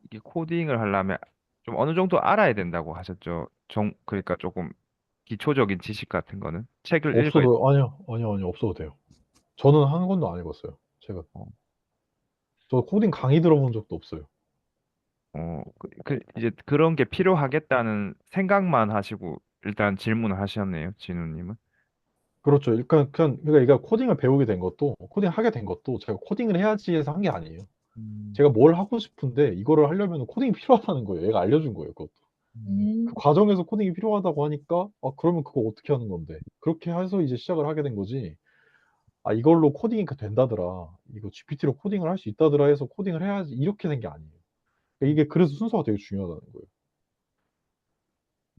[SPEAKER 3] 이게 코딩을 하려면 좀 어느 정도 알아야 된다고 하셨죠. 그러니까 조금 기초적인 지식 같은 거는 책을 읽어야
[SPEAKER 1] 아니요, 없어도 돼요. 저는 한 권도 안 읽었어요. 제가
[SPEAKER 3] 어,
[SPEAKER 1] 저 코딩 강의 들어본 적도 없어요.
[SPEAKER 3] 이제 그런 게 필요하겠다는 생각만 하시고 일단 질문을 하셨네요, 진우님은.
[SPEAKER 1] 그렇죠. 그러니까 얘가 코딩을 배우게 된 것도 코딩 하게 된 것도 제가 코딩을 해야지 해서 한 게 아니에요.
[SPEAKER 3] 음,
[SPEAKER 1] 제가 뭘 하고 싶은데 이거를 하려면 코딩이 필요하다는 거예요. 얘가 알려준 거예요. 그것도.
[SPEAKER 3] 음,
[SPEAKER 2] 음.
[SPEAKER 1] 그 과정에서 코딩이 필요하다고 하니까 그러면 그거 어떻게 하는 건데? 그렇게 해서 이제 시작을 하게 된 거지. 이걸로 코딩이 된다더라. 이거 GPT로 코딩을 할 수 있다더라 해서 코딩을 해야지 이렇게 된 게 아니에요. 그러니까 이게 그래서 순서가 되게 중요하다는 거예요.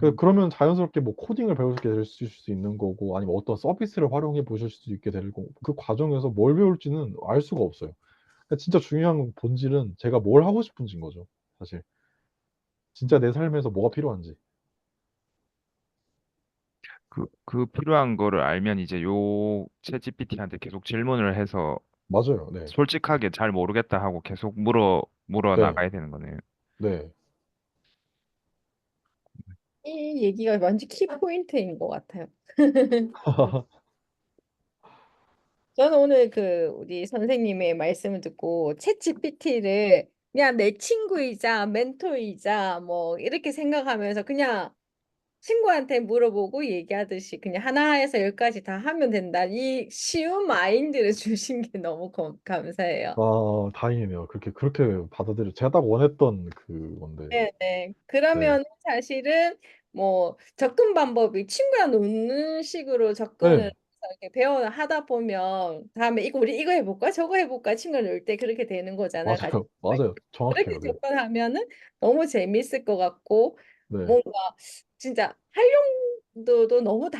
[SPEAKER 3] 음,
[SPEAKER 1] 그러면 자연스럽게 뭐 코딩을 배우게 될 수 있는 거고 아니면 어떤 서비스를 활용해 보실 수 있게 되는 거고 그 과정에서 뭘 배울지는 알 수가 없어요. 그러니까 진짜 중요한 본질은 제가 뭘 하고 싶은지인 거죠. 사실 진짜 내 삶에서 뭐가 필요한지.
[SPEAKER 3] 그 필요한 거를 알면 이제 요 챗GPT한테 계속 질문을 해서
[SPEAKER 1] 맞아요. 네.
[SPEAKER 3] 솔직하게 잘 모르겠다 하고 계속 물어
[SPEAKER 1] 네.
[SPEAKER 3] 나가야 되는 거네요.
[SPEAKER 1] 네.
[SPEAKER 2] 이 얘기가 완전 키포인트인 것 같아요. 저는 오늘 우리 선생님의 말씀을 듣고 챗 GPT를 그냥 내 친구이자 멘토이자 뭐 이렇게 생각하면서 그냥 친구한테 물어보고 얘기하듯이 그냥 하나에서 열까지 다 하면 된다. 이 쉬운 마인드를 주신 게 너무 감사해요.
[SPEAKER 1] 다행이네요. 그렇게 제가 딱 원했던 그건데.
[SPEAKER 2] 네네.
[SPEAKER 1] 네.
[SPEAKER 2] 그러면 사실은 뭐 접근 방법이 친구랑 노는 식으로 접근을
[SPEAKER 1] 네.
[SPEAKER 2] 해서 이렇게 배워 하다 보면 다음에 우리 이거 해볼까 저거 해볼까 친구랑 놀 때 그렇게 되는 거잖아요. 같이
[SPEAKER 1] 맞아요. 맞아요.
[SPEAKER 2] 그렇게
[SPEAKER 1] 정확해요. 네.
[SPEAKER 2] 접근하면은 너무 재밌을 것 같고
[SPEAKER 1] 네.
[SPEAKER 2] 뭔가 진짜 활용도도 너무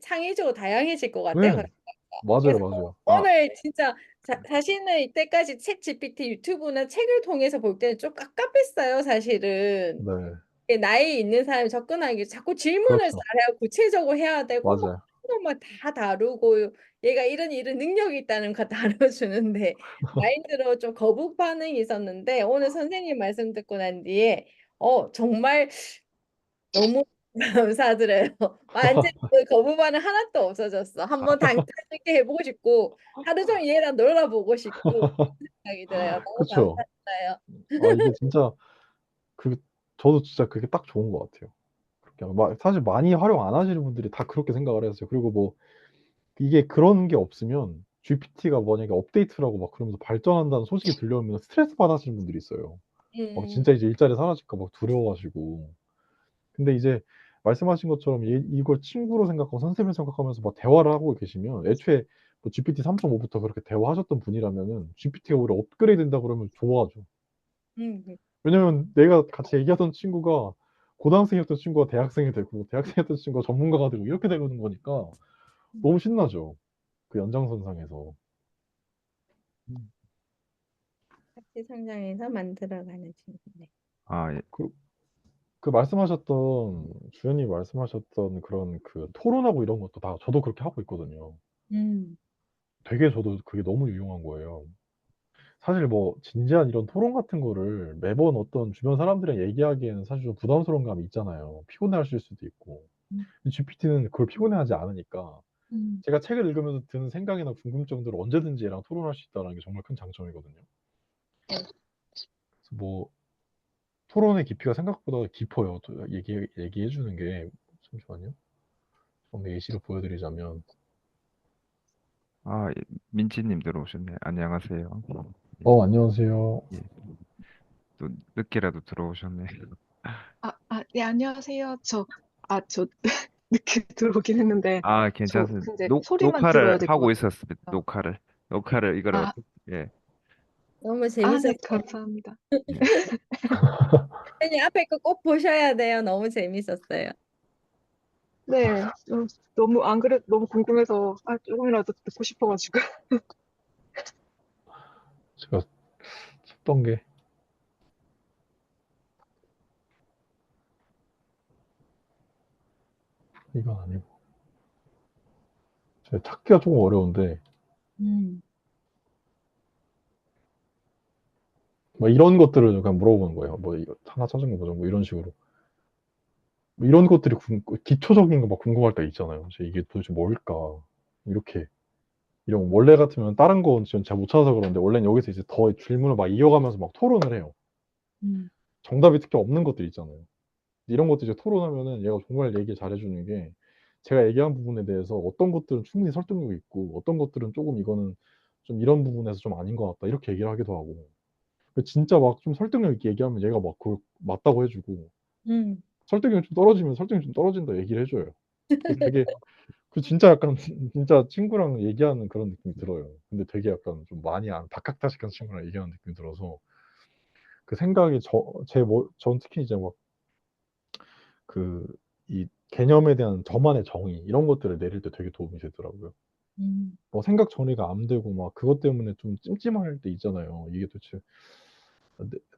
[SPEAKER 2] 창의적으로 다양해질 것 같아요.
[SPEAKER 1] 네. 맞아요,
[SPEAKER 2] 그래서
[SPEAKER 1] 맞아요.
[SPEAKER 2] 오늘 진짜 자신은 이때까지 챗 GPT 유튜브나 책을 통해서 볼 때는 좀 깝깝했어요, 사실은.
[SPEAKER 1] 네.
[SPEAKER 2] 나이 있는 사람이 접근하기 자꾸 질문을
[SPEAKER 1] 그렇죠.
[SPEAKER 2] 잘해야 구체적으로 해야 되고 뭐
[SPEAKER 1] 맞아요.
[SPEAKER 2] 하는 것만 다 다루고 얘가 이런 능력이 있다는 거 다뤄주는데 마인드로 좀 거부 반응이 있었는데 오늘 선생님 말씀 듣고 난 뒤에 정말 너무 감사드려요. 완전 그 거부 반응 하나도 없어졌어. 한번 당장 있게 해보고 싶고 하루 종일 얘랑 놀아보고 싶고 생각이 들어요. 너무
[SPEAKER 1] 그쵸.
[SPEAKER 2] 감사드려요.
[SPEAKER 1] 이게 진짜 그 저도 진짜 그게 딱 좋은 것 같아요. 그렇게 사실 많이 활용 안 하시는 분들이 다 그렇게 생각을 했어요. 그리고 뭐 이게 그런 게 없으면 GPT가 만약에 업데이트라고 막 그러면서 발전한다는 소식이 들려오면 스트레스 받으시는 분들이 있어요. 막
[SPEAKER 2] 음,
[SPEAKER 1] 진짜 이제 일자리 사라질까 막 두려워하시고. 근데 이제 말씀하신 것처럼 이걸 친구로 생각하고 선생님을 생각하면서 막 대화를 하고 계시면 애초에 뭐 GPT 3.5부터 그렇게 대화하셨던 분이라면은 GPT가 오히려 업그레이드 된다 그러면 좋아하죠.
[SPEAKER 2] 음,
[SPEAKER 1] 왜냐면 내가 같이 얘기하던 친구가 고등학생이었던 친구가 대학생이 되고 대학생이었던 친구가 전문가가 되고 이렇게 되는 거니까 너무 신나죠. 그 연장선상에서. 음.
[SPEAKER 2] 같이 성장해서 만들어가는 친구네.
[SPEAKER 3] 아, 예.
[SPEAKER 1] 그, 그 말씀하셨던 주연이 말씀하셨던 그런 그 토론하고 이런 것도 다 저도 그렇게 하고 있거든요.
[SPEAKER 2] 음,
[SPEAKER 1] 되게 저도 그게 너무 유용한 거예요. 사실 뭐 진지한 이런 토론 같은 거를 매번 어떤 주변 사람들이랑 얘기하기에는 사실 좀 부담스러운 감이 있잖아요. 피곤해하실 수도 있고. GPT는 그걸 피곤해하지 않으니까
[SPEAKER 2] 음,
[SPEAKER 1] 제가 책을 읽으면서 드는 생각이나 궁금증들을 언제든지 얘랑 토론할 수 있다는 게 정말 큰 장점이거든요.
[SPEAKER 2] 네.
[SPEAKER 1] 그래서 뭐 토론의 깊이가 생각보다 깊어요. 또 얘기해 주는 게. 잠시만요. 좀 예시를 보여드리자면
[SPEAKER 3] 아, 예. 민지님 들어오셨네. 안녕하세요. 예,
[SPEAKER 1] 안녕하세요.
[SPEAKER 3] 예. 또 늦게라도 들어오셨네.
[SPEAKER 4] 네, 안녕하세요. 저 늦게 들어오긴 했는데,
[SPEAKER 3] 아,
[SPEAKER 4] 저
[SPEAKER 3] 괜찮습니다.
[SPEAKER 4] 근데 소리만
[SPEAKER 3] 녹화를
[SPEAKER 4] 들어야 될 것
[SPEAKER 3] 하고 있었습니다.
[SPEAKER 4] 같아요.
[SPEAKER 3] 녹화를 이거를
[SPEAKER 4] 아,
[SPEAKER 3] 예,
[SPEAKER 2] 너무 재밌었어요.
[SPEAKER 4] 네, 감사합니다.
[SPEAKER 3] 예.
[SPEAKER 2] 선생님 앞에 거 꼭 보셔야 돼요. 너무 재밌었어요.
[SPEAKER 4] 네, 너무, 안 그래, 너무 궁금해서, 조금이라도 듣고 싶어가지고.
[SPEAKER 1] 제가 찾던 게 이건 아니고 제가 찾기가 조금 어려운데
[SPEAKER 2] 음,
[SPEAKER 1] 뭐 이런 것들을 그냥 물어보는 거예요. 뭐 이거 하나 찾은 거 보자. 뭐 이런 식으로. 뭐 이런 것들이 기초적인 거 막 궁금할 때 있잖아요. 이게 도대체 뭘까? 이렇게 이런 원래 같으면 다른 건 지금 잘 못 찾아서 그러는데 원래는 여기서 이제 더 질문을 막 이어가면서 막 토론을 해요.
[SPEAKER 2] 음,
[SPEAKER 1] 정답이 특히 없는 것들 있잖아요. 이런 것도 이제 토론하면은 얘가 정말 얘기 잘해주는 게 제가 얘기한 부분에 대해서 어떤 것들은 충분히 설득력이 있고 어떤 것들은 조금 이거는 좀 이런 부분에서 좀 아닌 것 같다 이렇게 얘기를 하기도 하고 진짜 막 좀 설득력 있게 얘기하면 얘가 막 그걸 맞다고 해주고
[SPEAKER 2] 음.
[SPEAKER 1] 설득력이 좀 떨어지면 설득력이 좀 떨어진다 얘기를 해줘요. 그래서 되게 그 진짜 약간 진짜 친구랑 얘기하는 그런 느낌이 들어요. 근데 되게 약간 좀 많이 안 박학다식한 친구랑 얘기하는 느낌이 들어서 그 생각이 전 특히 이제 막 그 이 개념에 대한 저만의 정의 이런 것들을 내릴 때 되게 도움이 되더라고요.
[SPEAKER 2] 음,
[SPEAKER 1] 뭐 생각 정리가 안 되고 막 그것 때문에 좀 찜찜할 때 있잖아요. 이게 도대체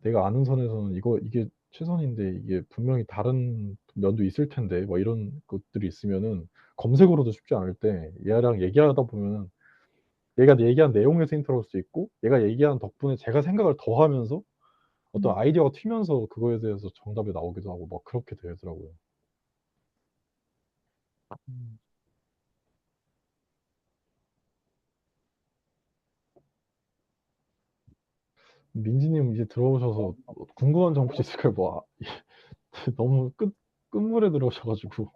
[SPEAKER 1] 내가 아는 선에서는 이게 최선인데 이게 분명히 다른 면도 있을 텐데 뭐 이런 것들이 있으면은 검색으로도 쉽지 않을 때 얘랑 얘기하다 보면은 얘가 얘기한 내용에서 힌트를 얻을 수 있고 얘가 얘기한 덕분에 제가 생각을 더 하면서 어떤
[SPEAKER 2] 음.
[SPEAKER 1] 아이디어가 튀면서 그거에 대해서 정답이 나오기도 하고 막 그렇게 되더라고요. 음. 민지님 이제 들어오셔서 뭐 궁금한 점 혹시 있을까요? 뭐 너무 끝물에 들어오셔가지고.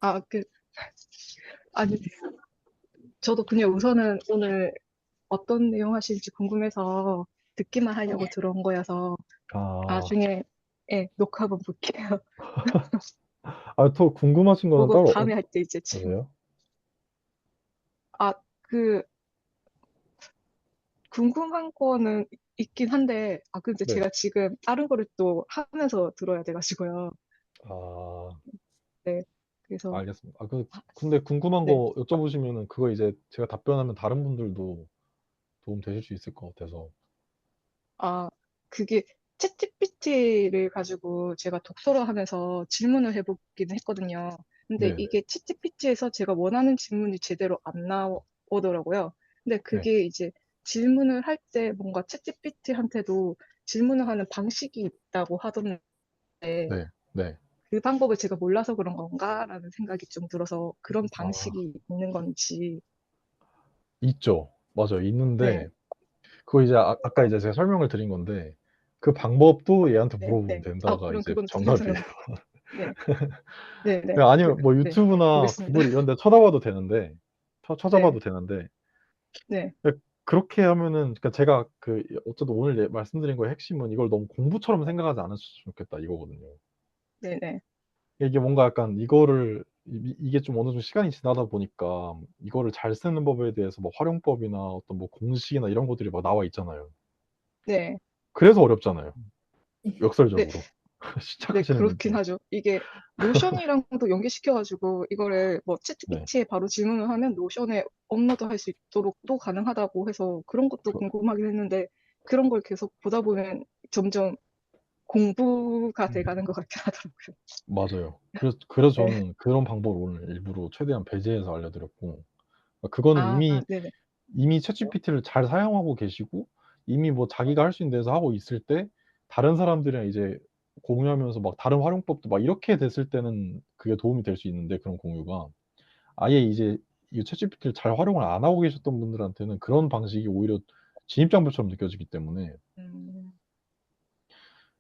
[SPEAKER 4] 아, 그, 아니, 저도 그냥 우선은 오늘 어떤 내용 하실지 궁금해서 듣기만 하려고 들어온 거여서
[SPEAKER 1] 아,
[SPEAKER 4] 나중에, 녹화본 볼게요.
[SPEAKER 1] 또 궁금하신 거는
[SPEAKER 4] 보고
[SPEAKER 1] 따로
[SPEAKER 4] 다음에 할 때 이제 질문.
[SPEAKER 1] 없으세요?
[SPEAKER 4] 아, 그, 궁금한 거는 있긴 한데, 근데
[SPEAKER 1] 네.
[SPEAKER 4] 제가 지금 다른 거를 또 하면서 들어야 돼가지고요.
[SPEAKER 1] 아,
[SPEAKER 4] 네. 그래서,
[SPEAKER 1] 알겠습니다. 근데 궁금한
[SPEAKER 4] 네.
[SPEAKER 1] 거 여쭤보시면은 그거 이제 제가 답변하면 다른 분들도 도움 되실 수 있을 것 같아서.
[SPEAKER 4] 아, 그게 챗GPT를 가지고 제가 독서를 하면서 질문을 해보기는 했거든요. 근데
[SPEAKER 1] 네,
[SPEAKER 4] 이게 챗GPT에서 제가 원하는 질문이 제대로 안 나오더라고요. 근데
[SPEAKER 1] 네,
[SPEAKER 4] 그게 이제 질문을 할 때 뭔가 챗GPT한테도 질문을 하는 방식이 있다고 하던데
[SPEAKER 1] 네, 네.
[SPEAKER 4] 그 방법을 제가 몰라서 그런 건가라는 생각이 좀 들어서 그런
[SPEAKER 1] 아,
[SPEAKER 4] 방식이 있는 건지.
[SPEAKER 1] 있죠. 맞아요.
[SPEAKER 4] 네,
[SPEAKER 1] 있는데 그거 이제 아까 이제 제가 설명을 드린 건데 그 방법도 얘한테
[SPEAKER 4] 네,
[SPEAKER 1] 물어보면
[SPEAKER 4] 네.
[SPEAKER 1] 된다가
[SPEAKER 4] 그럼
[SPEAKER 1] 이제
[SPEAKER 4] 그건
[SPEAKER 1] 정답이에요.
[SPEAKER 4] 네, 네, 네,
[SPEAKER 1] 아니면 뭐
[SPEAKER 4] 네.
[SPEAKER 1] 유튜브나
[SPEAKER 4] 보겠습니다.
[SPEAKER 1] 구글 이런 데 찾아봐도 되는데
[SPEAKER 4] 네,
[SPEAKER 1] 찾아봐도 되는데
[SPEAKER 4] 네.
[SPEAKER 1] 그렇게 하면은 그러니까 제가 그 어쨌든 오늘 말씀드린 거의 핵심은 이걸 너무 공부처럼 생각하지 않으셨으면 좋겠다 이거거든요.
[SPEAKER 4] 네네.
[SPEAKER 1] 이게 뭔가 약간 이거를 이게 좀 어느 정도 시간이 지나다 보니까 이거를 잘 쓰는 법에 대해서 뭐 활용법이나 어떤 뭐 공식이나 이런 것들이 막 나와 있잖아요.
[SPEAKER 4] 네.
[SPEAKER 1] 그래서 어렵잖아요.
[SPEAKER 4] 네.
[SPEAKER 1] 역설적으로.
[SPEAKER 4] 네,
[SPEAKER 1] 시작하시는
[SPEAKER 4] 그렇긴
[SPEAKER 1] 분들.
[SPEAKER 4] 하죠. 이게 노션이랑도 연계시켜가지고 이거를 뭐
[SPEAKER 1] 네.
[SPEAKER 4] 챗GPT에 바로 질문을 하면 노션에 업로드할 수 있도록 또 가능하다고 해서 그런 것도
[SPEAKER 1] 그
[SPEAKER 4] 궁금하긴 했는데 그런 걸 계속 보다 보면 점점 공부가
[SPEAKER 3] 음.
[SPEAKER 4] 돼가는 것 같긴 하더라고요.
[SPEAKER 1] 맞아요. 그래서
[SPEAKER 4] 네.
[SPEAKER 1] 저는 그런 방법을 오늘 일부러 최대한 배제해서 알려드렸고 그거는
[SPEAKER 4] 네네.
[SPEAKER 1] 이미 챗GPT를 잘 사용하고 계시고 이미 뭐 자기가 할 수 있는 데서 하고 있을 때 다른 사람들이랑 이제 공유하면서 막 다른 활용법도 막 이렇게 됐을 때는 그게 도움이 될 수 있는데 그런 공유가 아예 이제 이 챗GPT를 잘 활용을 안 하고 계셨던 분들한테는 그런 방식이 오히려 진입장벽처럼 느껴지기 때문에
[SPEAKER 4] 음,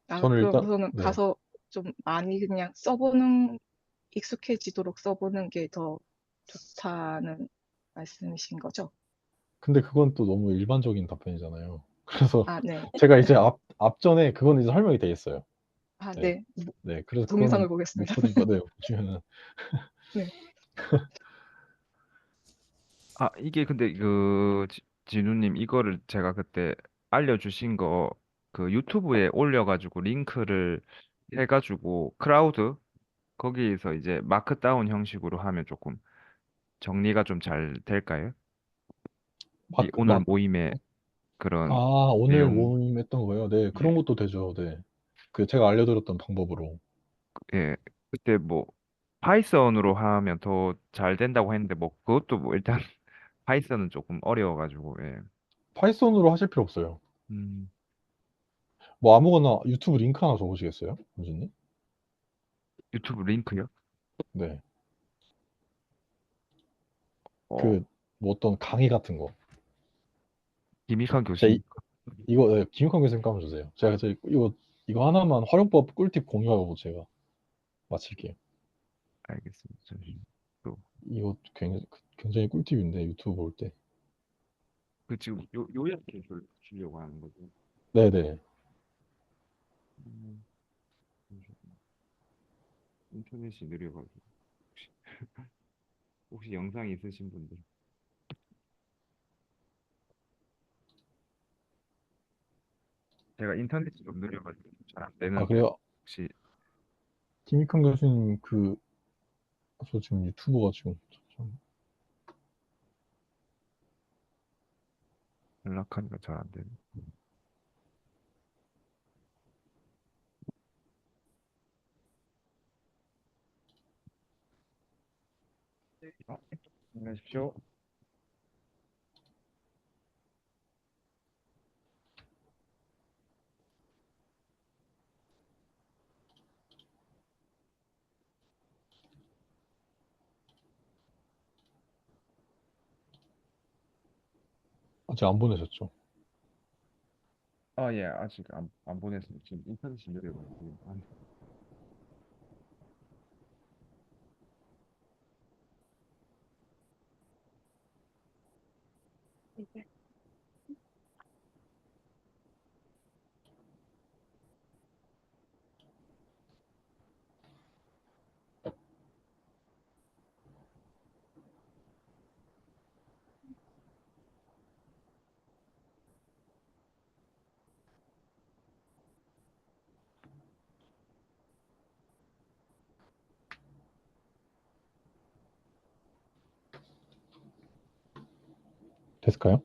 [SPEAKER 1] 저는
[SPEAKER 4] 그럼
[SPEAKER 1] 일단
[SPEAKER 4] 우선은
[SPEAKER 1] 네.
[SPEAKER 4] 가서 좀 많이 그냥 익숙해지도록 써보는 게 더 좋다는 말씀이신 거죠?
[SPEAKER 1] 근데 그건 또 너무 일반적인 답변이잖아요. 그래서
[SPEAKER 4] 네.
[SPEAKER 1] 제가 이제 앞전에 그건 이제 설명이 돼 있어요. 네.
[SPEAKER 4] 네.
[SPEAKER 1] 네. 그래서 그거는
[SPEAKER 4] 동영상을 보겠습니다.
[SPEAKER 1] 목소리가 네 보시면은
[SPEAKER 4] 네.
[SPEAKER 3] 아, 이게 근데 진우님 이거를 제가 그때 알려주신 거 그 유튜브에 올려가지고 링크를 해가지고 크라우드 거기에서 이제 마크다운 형식으로 하면 조금 정리가 좀 잘 될까요? 이
[SPEAKER 1] 막
[SPEAKER 3] 오늘
[SPEAKER 1] 막
[SPEAKER 3] 모임의 그런
[SPEAKER 1] 오늘
[SPEAKER 3] 내용,
[SPEAKER 1] 모임했던 거요? 네.
[SPEAKER 3] 예,
[SPEAKER 1] 그런 것도 되죠. 네. 그 제가 알려드렸던 방법으로.
[SPEAKER 3] 예, 그때 뭐 파이썬으로 하면 더 잘 된다고 했는데 뭐 그것도 뭐 일단 파이썬은 조금 어려워가지고 예.
[SPEAKER 1] 파이썬으로 하실 필요 없어요.
[SPEAKER 3] 음,
[SPEAKER 1] 뭐 아무거나 유튜브 링크 하나 줘 보시겠어요? 교수님?
[SPEAKER 3] 유튜브 링크요?
[SPEAKER 1] 네.
[SPEAKER 3] 어,
[SPEAKER 1] 그 뭐 어떤 강의 같은 거.
[SPEAKER 3] 김익환
[SPEAKER 1] 제가
[SPEAKER 3] 교수님.
[SPEAKER 1] 이거 네, 김육환 교수님 까면 주세요. 제가 이거 하나만 활용법 꿀팁 공유하고 제가 마칠게요.
[SPEAKER 3] 알겠습니다. 잠시만요. 또,
[SPEAKER 1] 이거 굉장히 꿀팁인데 유튜브 볼 때.
[SPEAKER 3] 지금 요약해 주려고 하는 거죠.
[SPEAKER 1] 네네.
[SPEAKER 3] 음, 잠시만요. 인터넷이 느려가지고 혹시 영상 있으신 분들 제가 인터넷이 좀 느려가지고 잘 안
[SPEAKER 1] 아
[SPEAKER 3] 되는데
[SPEAKER 1] 그래요?
[SPEAKER 3] 혹시
[SPEAKER 1] 김익환 교수님 저 지금 유튜브가 지금
[SPEAKER 3] 연락하니까 잘 안 되네. 안녕하십시오.
[SPEAKER 1] 아직 안 보내셨죠?
[SPEAKER 3] 아, 예, 아직 안 보냈어요. 지금 인터넷이 느려가지고.
[SPEAKER 1] 됐을까요?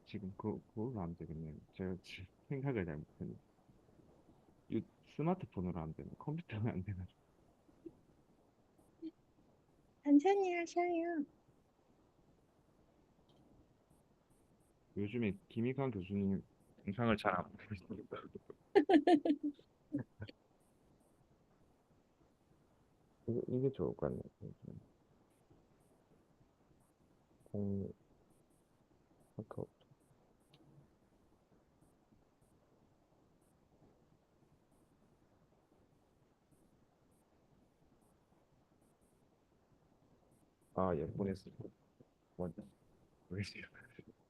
[SPEAKER 3] 지금 그걸로 안 되겠네요. 제가 지금 생각을 잘못했네. 이 스마트폰으로 안 되네. 컴퓨터가 안 돼가지고.
[SPEAKER 2] 천천히 하셔요.
[SPEAKER 3] 요즘에 김익환 교수님 영상을 잘 안 보고 있습니다. 이게 좋을 것 같네요. 공유, 카카오. 아, 예, 보냈습니다. 먼저.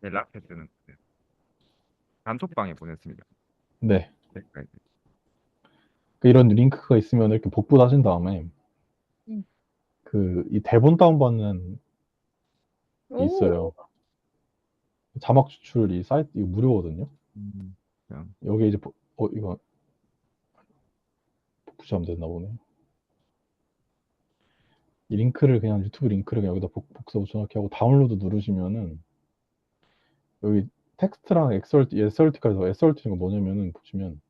[SPEAKER 3] 연락했더는 단톡방에 보냈습니다.
[SPEAKER 1] 네.
[SPEAKER 3] 댓글.
[SPEAKER 1] 그 이런 링크가 있으면 이렇게 복붙하신 다음에
[SPEAKER 2] 음.
[SPEAKER 1] 그 이 대본 다운받는 게
[SPEAKER 2] 오,
[SPEAKER 1] 있어요. 자막 추출 이 사이트 이거 무료거든요.
[SPEAKER 3] 그냥
[SPEAKER 1] 여기 이제 이거 복붙하면 됐나 보네. 이 링크를 그냥 유튜브 링크를 그냥 여기다 복사 붙여넣기 하고 다운로드 누르시면은 여기 텍스트랑 SRT까지 SRT가 뭐냐면은 보시면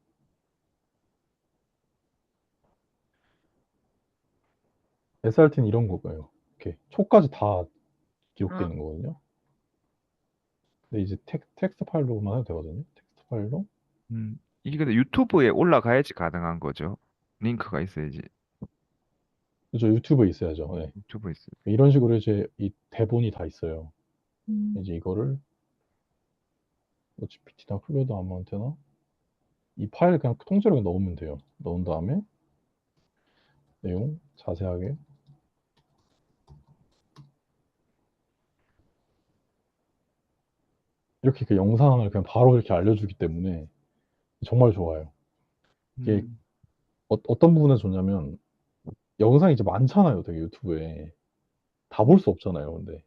[SPEAKER 1] SRT는 이런 거예요. 이렇게 초까지 다
[SPEAKER 2] 아,
[SPEAKER 1] 기록되는 거거든요. 근데 이제 텍스트 파일로만 해도 되거든요. 텍스트 파일로.
[SPEAKER 3] 이게 근데 유튜브에 올라가야지 가능한 거죠. 링크가 있어야지.
[SPEAKER 1] 그죠. 유튜브에 있어야죠. 네.
[SPEAKER 3] 유튜브에 있어요.
[SPEAKER 1] 이런 식으로 이제 이 대본이 다 있어요.
[SPEAKER 2] 음.
[SPEAKER 1] 이제 이거를 뭐 GPT나 클로드 아무한테나 이 파일 그냥 통째로 넣으면 돼요. 넣은 다음에 내용 자세하게 이렇게 그 영상을 그냥 바로 이렇게 알려주기 때문에 정말 좋아요. 이게
[SPEAKER 3] 음,
[SPEAKER 1] 어떤 부분에서 좋냐면 영상이 이제 많잖아요. 되게 유튜브에 다 볼 수 없잖아요. 근데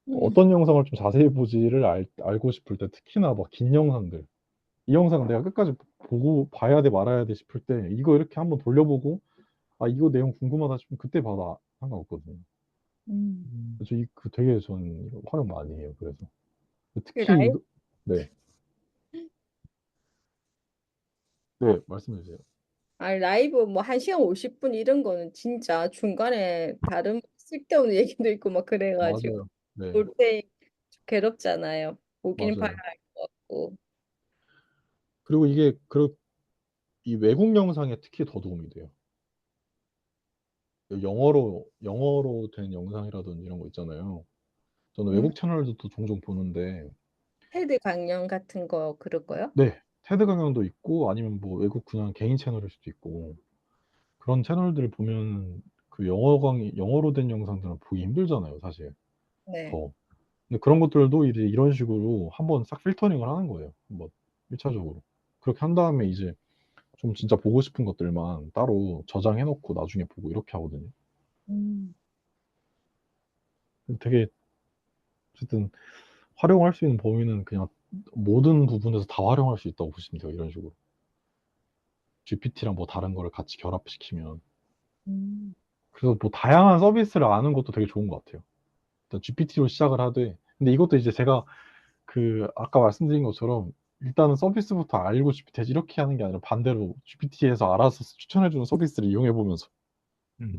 [SPEAKER 2] 음.
[SPEAKER 1] 어떤 영상을 좀 자세히 보지를 알고 싶을 때 특히나 막 긴 영상들 이 영상은 내가 끝까지 보고 봐야 돼 말아야 돼 싶을 때 이거 이렇게 한번 돌려보고 아 이거 내용 궁금하다 싶으면 그때 봐도 상관없거든요.
[SPEAKER 2] 음.
[SPEAKER 1] 그래서 그 되게 저는 활용 많이 해요. 그래서
[SPEAKER 2] 그
[SPEAKER 1] 특히 이거 네, 네 말씀해 주세요.
[SPEAKER 2] 라이브 뭐 1시간 50분 이런 거는 진짜 중간에 다른 쓸데없는 얘기도 있고 막 그래가지고
[SPEAKER 1] 맞아요. 네,
[SPEAKER 2] 볼 때 괴롭잖아요. 보기는 봐야
[SPEAKER 1] 맞아요.
[SPEAKER 2] 할 것 같고.
[SPEAKER 1] 그리고 이 외국 영상에 특히 더 도움이 돼요. 영어로 된 영상이라든지 이런 거 있잖아요. 저는
[SPEAKER 2] 음,
[SPEAKER 1] 외국 채널들도 종종 보는데
[SPEAKER 2] 테드 강연 같은 거 그럴 거요?
[SPEAKER 1] 네, 테드 강연도 있고 아니면 뭐 외국 그냥 개인 채널일 수도 있고 그런 채널들을 보면 그 영어로 된 영상들은 보기 힘들잖아요, 사실.
[SPEAKER 2] 네.
[SPEAKER 1] 더. 근데 그런 것들도 이제 이런 식으로 한번 싹 필터링을 하는 거예요. 한번 1차적으로. 그렇게 한 다음에 이제 좀 진짜 보고 싶은 것들만 따로 저장해 놓고 나중에 보고 이렇게 하거든요.
[SPEAKER 2] 음.
[SPEAKER 1] 되게 어쨌든 활용할 수 있는 범위는 그냥 모든 부분에서 다 활용할 수 있다고 보시면 돼요. 이런 식으로. GPT랑 뭐 다른 거를 같이 결합시키면.
[SPEAKER 2] 음.
[SPEAKER 1] 그래서 뭐 다양한 서비스를 아는 것도 되게 좋은 것 같아요. 일단 GPT로 시작을 하되, 근데 이것도 이제 제가 그 아까 말씀드린 것처럼 일단은 서비스부터 알고 GPT 이렇게 하는 게 아니라 반대로 GPT에서 알아서 추천해주는 서비스를 이용해 보면서
[SPEAKER 3] 음.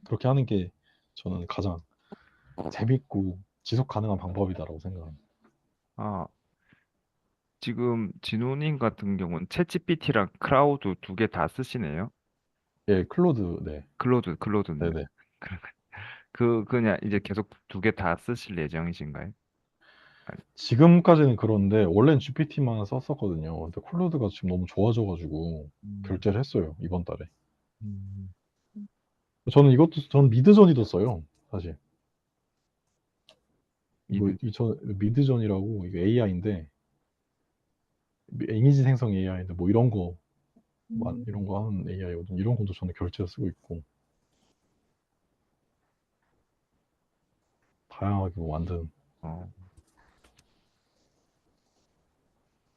[SPEAKER 1] 그렇게 하는 게 저는 가장 재밌고 지속 가능한 방법이다라고 생각합니다.
[SPEAKER 3] 아, 지금 진우님 같은 경우는 챗GPT랑 크라우드 두 개 다 쓰시네요.
[SPEAKER 1] 예, 클로드, 네,
[SPEAKER 3] 클로드네요.
[SPEAKER 1] 네네.
[SPEAKER 3] 그냥 이제 계속 두 개 다 쓰실 예정이신가요? 아니,
[SPEAKER 1] 지금까지는 그런데 원래는 GPT만 썼었거든요. 근데 클로드가 지금 너무 좋아져가지고
[SPEAKER 3] 음,
[SPEAKER 1] 결제를 했어요 이번 달에.
[SPEAKER 3] 음,
[SPEAKER 1] 저는 미드저니도 써요 사실.
[SPEAKER 3] 이드,
[SPEAKER 1] 미드전이라고 이게 AI인데 이미지 생성 AI인데 뭐
[SPEAKER 2] 음.
[SPEAKER 1] 이런 거 하는 AI거든. 이런 것도 저는 결제해 쓰고 있고 다양하게 뭐 만든.
[SPEAKER 3] 어.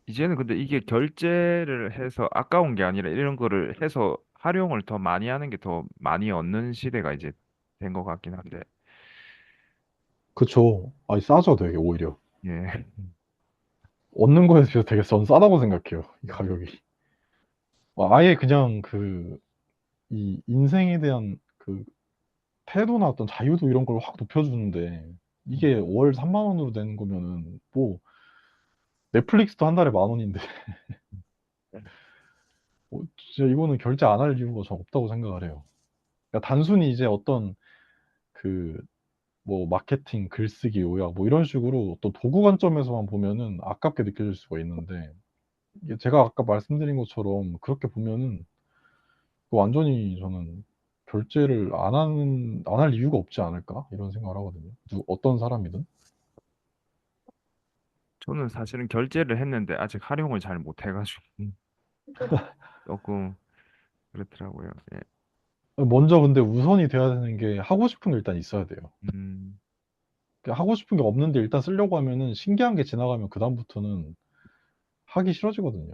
[SPEAKER 3] 이제는 근데 이게 결제를 해서 아까운 게 아니라 이런 거를 해서 활용을 더 많이 하는 게 더 많이 얻는 시대가 이제 된 것 같긴 한데,
[SPEAKER 1] 그쵸. 아니 싸죠 되게 오히려.
[SPEAKER 3] 예.
[SPEAKER 1] 얻는 거에 비해서 되게 전 싸다고 생각해요 이 가격이. 아예 그냥 이 인생에 대한 그 태도나 어떤 자유도 이런 걸 확 높여주는데 이게 월 3만 원으로 되는 거면은 뭐 넷플릭스도 한 달에 1만 원인데 진짜 이거는 결제 안 할 이유가 전 없다고 생각을 해요. 그러니까 단순히 이제 어떤 그 뭐 마케팅, 글쓰기, 요약 뭐 이런 식으로 또 도구 관점에서만 보면은 아깝게 느껴질 수가 있는데 이게 제가 아까 말씀드린 것처럼 그렇게 보면은 완전히 저는 결제를 안 할 이유가 없지 않을까 이런 생각을 하거든요. 어떤 사람이든.
[SPEAKER 3] 저는 사실은 결제를 했는데 아직 활용을 잘 못해가지고 조금 그렇더라고요. 예.
[SPEAKER 1] 먼저 근데 우선이 돼야 되는 게 하고 싶은 게 일단 있어야 돼요.
[SPEAKER 3] 음,
[SPEAKER 1] 하고 싶은 게 없는데 일단 쓰려고 하면은 신기한 게 지나가면 그다음부터는 하기 싫어지거든요.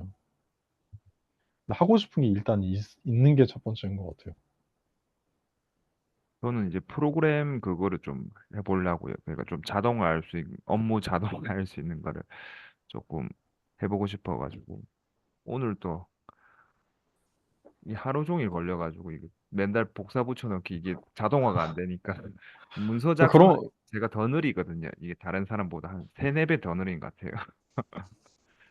[SPEAKER 1] 근데 하고 싶은 게 일단 있는 게 첫 번째인 것 같아요.
[SPEAKER 3] 저는 이제 프로그램 그거를 좀 해보려고요. 그러니까 좀 자동화 할 수 있는, 업무 자동화 할 수 있는 거를 조금 해보고 싶어가지고 오늘 또 이 하루 종일 걸려가지고 이게 맨날 복사 붙여넣기 이게 자동화가 안 되니까 문서 작성은
[SPEAKER 1] 그런
[SPEAKER 3] 제가 더 느리거든요. 이게 다른 사람보다 한 세네 배 더 느린 것 같아요.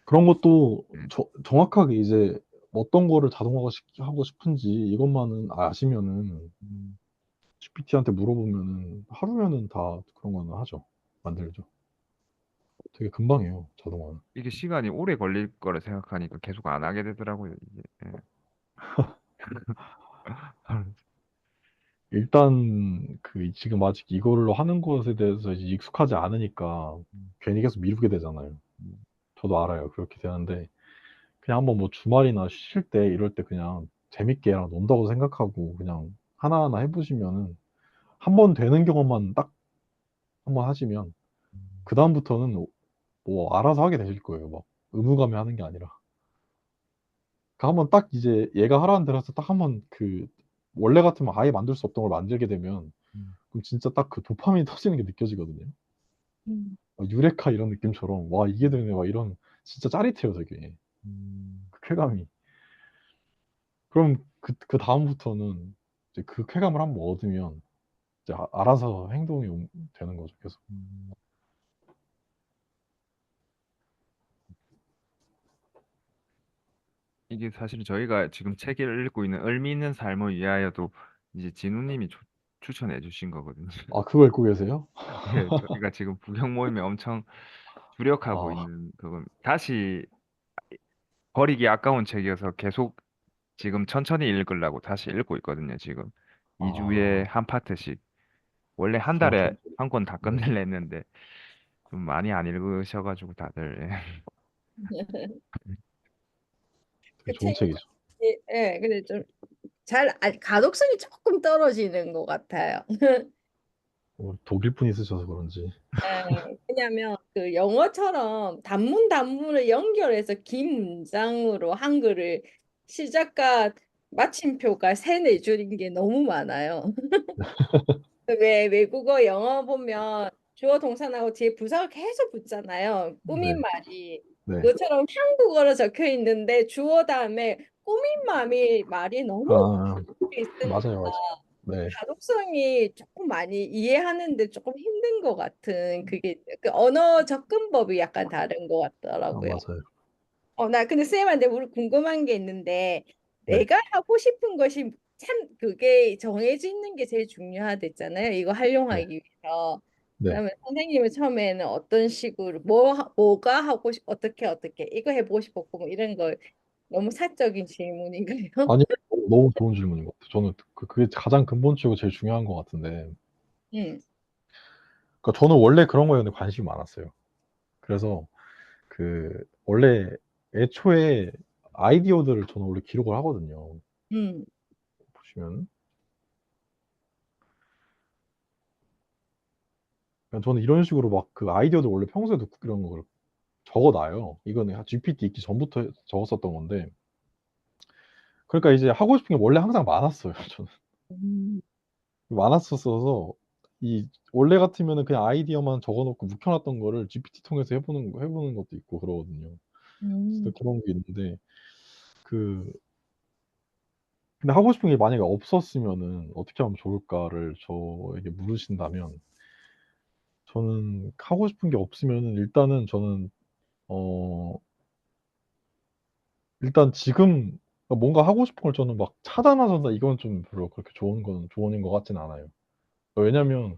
[SPEAKER 1] 그런 것도
[SPEAKER 3] 네.
[SPEAKER 1] 정확하게 이제 어떤 거를 자동화가 하고 싶은지 이것만은 아시면은
[SPEAKER 3] 음,
[SPEAKER 1] GPT한테 물어보면은 하루면은 다 그런 거는 하죠. 만들죠. 되게 금방 해요, 자동화는.
[SPEAKER 3] 이게 시간이 오래 걸릴 거라 생각하니까 계속 안 하게 되더라고요. 이게. 예.
[SPEAKER 1] 일단 지금 아직 이걸로 하는 것에 대해서 이제 익숙하지 않으니까
[SPEAKER 3] 음,
[SPEAKER 1] 괜히 계속 미루게 되잖아요.
[SPEAKER 3] 음,
[SPEAKER 1] 저도 알아요. 그렇게 되는데 그냥 한번 뭐 주말이나 쉴 때 이럴 때 그냥 재밌게 얘랑 논다고 생각하고 그냥 하나하나 해보시면은 한 번 되는 경험만 딱 한 번 하시면
[SPEAKER 3] 음.
[SPEAKER 1] 그다음부터는 뭐 알아서 하게 되실 거예요. 막 의무감에 하는 게 아니라. 한번 딱 이제 얘가 하라는 대로 해서 딱 한번 원래 같으면 아예 만들 수 없던 걸 만들게 되면
[SPEAKER 3] 음.
[SPEAKER 1] 그럼 진짜 딱 도파민이 터지는 게 느껴지거든요.
[SPEAKER 2] 음.
[SPEAKER 1] 유레카 이런 느낌처럼 와 이게 되네 와 이런 진짜 짜릿해요 되게
[SPEAKER 3] 음.
[SPEAKER 1] 그 쾌감이. 그럼 그 다음부터는 이제 그 쾌감을 한번 얻으면 이제 알아서 행동이 되는 거죠 계속.
[SPEAKER 3] 음. 이게 사실 저희가 지금 책을 읽고 있는 의미 있는 삶을 위하여도 이제 진우님이 추천해 주신 거거든요.
[SPEAKER 1] 아 그거 읽고 계세요?
[SPEAKER 3] 예, 저희가 지금 부경 모임에 엄청 주력하고
[SPEAKER 1] 아,
[SPEAKER 3] 있는 그건 다시 버리기 아까운 책이어서 계속 지금 천천히 읽으려고 다시 읽고 있거든요. 지금 2주에
[SPEAKER 1] 아
[SPEAKER 3] 한 파트씩 원래 한
[SPEAKER 1] 아,
[SPEAKER 3] 달에 한 권 다
[SPEAKER 1] 네.
[SPEAKER 3] 끝낼려 했는데 좀 많이 안 읽으셔가지고 다들
[SPEAKER 1] 되게
[SPEAKER 2] 그
[SPEAKER 1] 좋은
[SPEAKER 2] 책이
[SPEAKER 1] 책이죠.
[SPEAKER 2] 예, 근데 좀 가독성이 조금 떨어지는 것 같아요.
[SPEAKER 1] 독일 분이 쓰셔서 그런지.
[SPEAKER 2] 왜냐하면 그 영어처럼 단문을 연결해서 긴 문장으로 한글을 시작과 마침표가 세네 줄인 게 너무 많아요. 왜 외국어 영어 보면 주어 동사나고 뒤에 부사가 계속 붙잖아요. 꾸민
[SPEAKER 1] 네,
[SPEAKER 2] 말이.
[SPEAKER 1] 네.
[SPEAKER 2] 그것처럼 한국어로 적혀 있는데 주어 다음에 꾸민 말이 너무
[SPEAKER 1] 아,
[SPEAKER 2] 있으니까
[SPEAKER 1] 맞아요, 맞아요. 네,
[SPEAKER 2] 가독성이 조금 많이 이해하는데 조금 힘든 것 같은 그게 그 언어 접근법이 약간 다른 것
[SPEAKER 1] 아,
[SPEAKER 2] 같더라고요.
[SPEAKER 1] 맞아요.
[SPEAKER 2] 나 근데 쌤한테 우리 궁금한 게 있는데
[SPEAKER 1] 네,
[SPEAKER 2] 내가 하고 싶은 것이 참 그게 정해져 있는 게 제일 중요하댔잖아요. 이거
[SPEAKER 1] 네,
[SPEAKER 2] 활용하기 위해서.
[SPEAKER 1] 네.
[SPEAKER 2] 그러면 선생님은 처음에는 어떤 식으로 뭐가 하고 어떻게 이거 해보고 싶었고 뭐 이런 거 너무 사적인 질문인가요?
[SPEAKER 1] 아니, 너무 좋은 질문인 것 같아요. 저는 그게 가장 근본적이고 제일 중요한 것 같은데.
[SPEAKER 2] 음,
[SPEAKER 1] 그러니까 저는 원래 그런 거에 관심이 많았어요. 그래서 원래 애초에 아이디어들을 저는 원래 기록을 하거든요.
[SPEAKER 2] 음,
[SPEAKER 1] 보시면. 그러니까 저는 이런 식으로 막 아이디어들 원래 평소에도 이런 걸 적어놔요. 이거는 GPT 있기 전부터 적었었던 건데. 그러니까 이제 하고 싶은 게 원래 항상 많았어요. 저는.
[SPEAKER 2] 음,
[SPEAKER 1] 많았었어서 원래 같으면은 그냥 아이디어만 적어놓고 묵혀놨던 거를 GPT 통해서 해보는 것도 있고 그러거든요.
[SPEAKER 2] 음,
[SPEAKER 1] 그래서 그런 게 있는데 그 근데 하고 싶은 게 만약에 없었으면은 어떻게 하면 좋을까를 저에게 물으신다면 저는 하고 싶은 게 없으면은 일단은 저는 어 일단 지금 뭔가 하고 싶은 걸 저는 막 찾아나선다 이건 좀 별로 그렇게 좋은 조언인 것 같진 않아요. 왜냐면